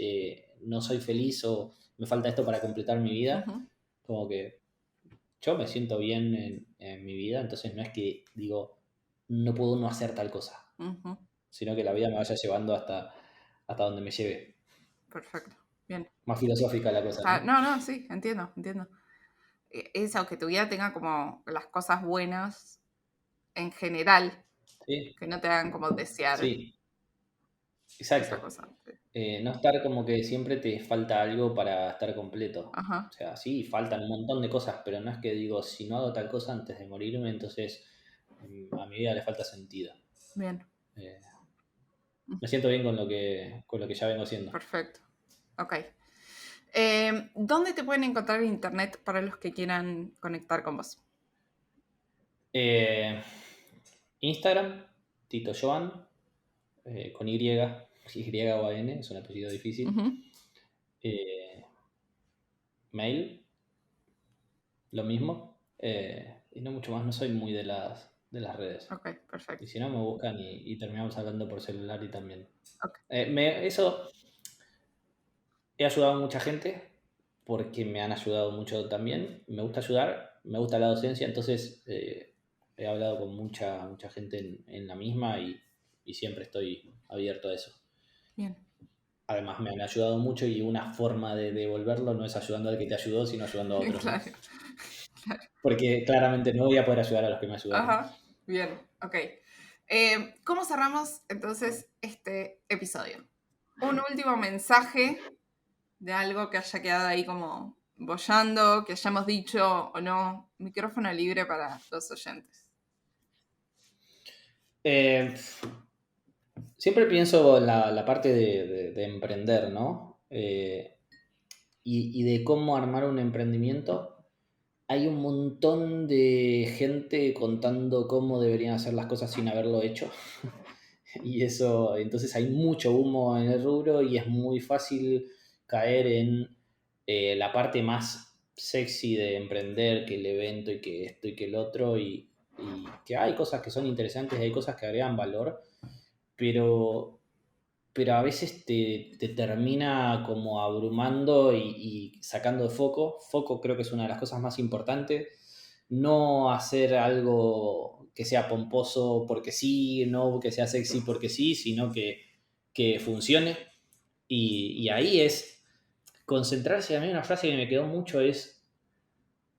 no soy feliz o me falta esto para completar mi vida. Ujú, Como que yo me siento bien en mi vida, entonces no es que digo, no puedo no hacer tal cosa, ujú, sino que la vida me vaya llevando hasta donde me lleve. perfecto. Bien. Más filosófica la cosa, ¿no? No, sí, entiendo. Eso, que tu vida tenga como las cosas buenas en general, Sí, que no te hagan como desear sí, esa exacto. cosa. No estar como que siempre te falta algo para estar completo. Ajá, O sea, sí, faltan un montón de cosas, pero no es que digo, si no hago tal cosa antes de morirme, entonces a mi vida le falta sentido. bien, Eh, Me siento bien con lo que ya vengo haciendo. perfecto. Ok. ¿Dónde te pueden encontrar en internet para los que quieran conectar con vos? Eh, Instagram, Tito Joan, con Y-O-A-N, es un apellido difícil. Ujú. Eh, Mail, lo mismo. Y no mucho más, no soy muy de las redes. Ok, Y perfecto. si no, me buscan y terminamos hablando por celular y también. Ok, Eso he ayudado a mucha gente porque me han ayudado mucho también. Me gusta ayudar, me gusta la docencia, entonces he hablado con mucha gente en la misma y siempre estoy abierto a eso. bien. Además, me han ayudado mucho y una forma de devolverlo no es ayudando al que te ayudó, sino ayudando a otros, ¿no? Claro, claro. Porque claramente no voy a poder ayudar a los que me ayudaron. Ajá, bien, ok. ¿Cómo cerramos entonces este episodio? Un último mensaje de algo que haya quedado ahí como boyando, que hayamos dicho o no. Micrófono libre para los oyentes. Eh, Siempre pienso la parte de emprender, ¿no? Y de cómo armar un emprendimiento. Hay un montón de gente contando cómo deberían hacer las cosas sin haberlo hecho. Y eso, entonces hay mucho humo en el rubro y es muy fácil caer en la parte más sexy de emprender, que el evento y que esto y que el otro. Y que hay cosas que son interesantes y hay cosas que agregan valor, pero a veces te termina como abrumando y sacando de foco. Foco creo que es una de las cosas más importantes. No hacer algo que sea pomposo porque sí, no que sea sexy porque sí, sino que funcione. Y ahí es concentrarse. A mí una frase que me quedó mucho es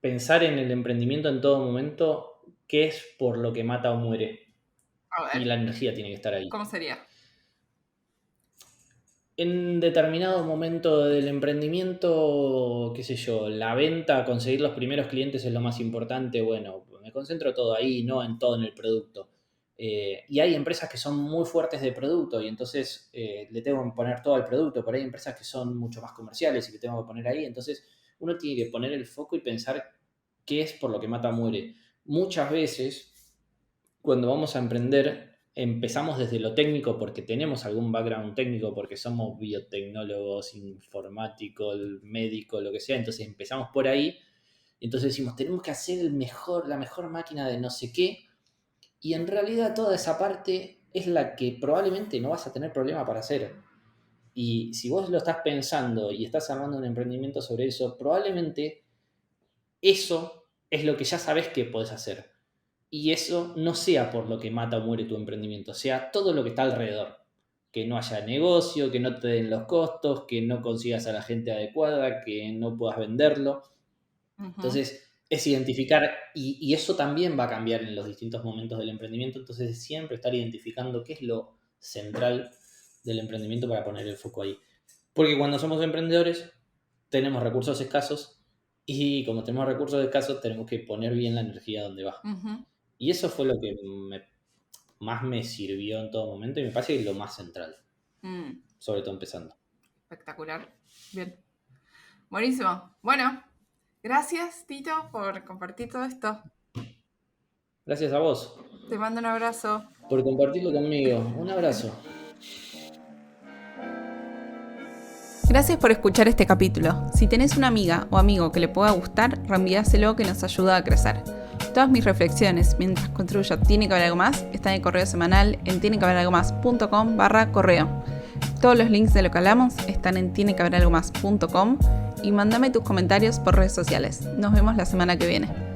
pensar en el emprendimiento en todo momento, qué es por lo que mata o muere. A Y ver, la energía tiene que estar ahí. ¿cómo sería? En determinado momento del emprendimiento, qué sé yo, la venta, conseguir los primeros clientes es lo más importante. Bueno, me concentro todo ahí, no en todo en el producto. Y hay empresas que son muy fuertes de producto y entonces le tengo que poner todo al producto, pero hay empresas que son mucho más comerciales y le tengo que poner ahí. Entonces uno tiene que poner el foco y pensar qué es por lo que mata muere. Muchas veces cuando vamos a emprender, empezamos desde lo técnico porque tenemos algún background técnico, porque somos biotecnólogos, informáticos, médicos, lo que sea, entonces empezamos por ahí, entonces decimos, tenemos que hacer la mejor máquina de no sé qué, y en realidad toda esa parte es la que probablemente no vas a tener problema para hacer. Y si vos lo estás pensando y estás armando un emprendimiento sobre eso, probablemente eso es lo que ya sabes que podés hacer y eso no sea por lo que mata o muere tu emprendimiento, sea todo lo que está alrededor. Que no haya negocio, que no te den los costos, que no consigas a la gente adecuada, que no puedas venderlo. Ujú. Entonces, es identificar, y eso también va a cambiar en los distintos momentos del emprendimiento, entonces es siempre estar identificando qué es lo central del emprendimiento para poner el foco ahí. Porque cuando somos emprendedores, tenemos recursos escasos, y como tenemos recursos escasos, tenemos que poner bien la energía donde va. Ujú. Y eso fue lo que más me sirvió en todo momento y me parece que es lo más central, Mm, sobre todo empezando. espectacular. Bien. Buenísimo. Bueno, gracias, Tito, por compartir todo esto. Gracias a vos Te mando un abrazo. por compartirlo conmigo. Un abrazo. Gracias por escuchar este capítulo. Si tenés una amiga o amigo que le pueda gustar, reenvíaselo, que nos ayuda a crecer. Todas mis reflexiones mientras construyo Tiene que haber algo más están en el correo semanal en tienequehaberalgomás.com/correo. Todos los links de lo que hablamos están en tienequehaberalgomás.com y mándame tus comentarios por redes sociales. Nos vemos la semana que viene.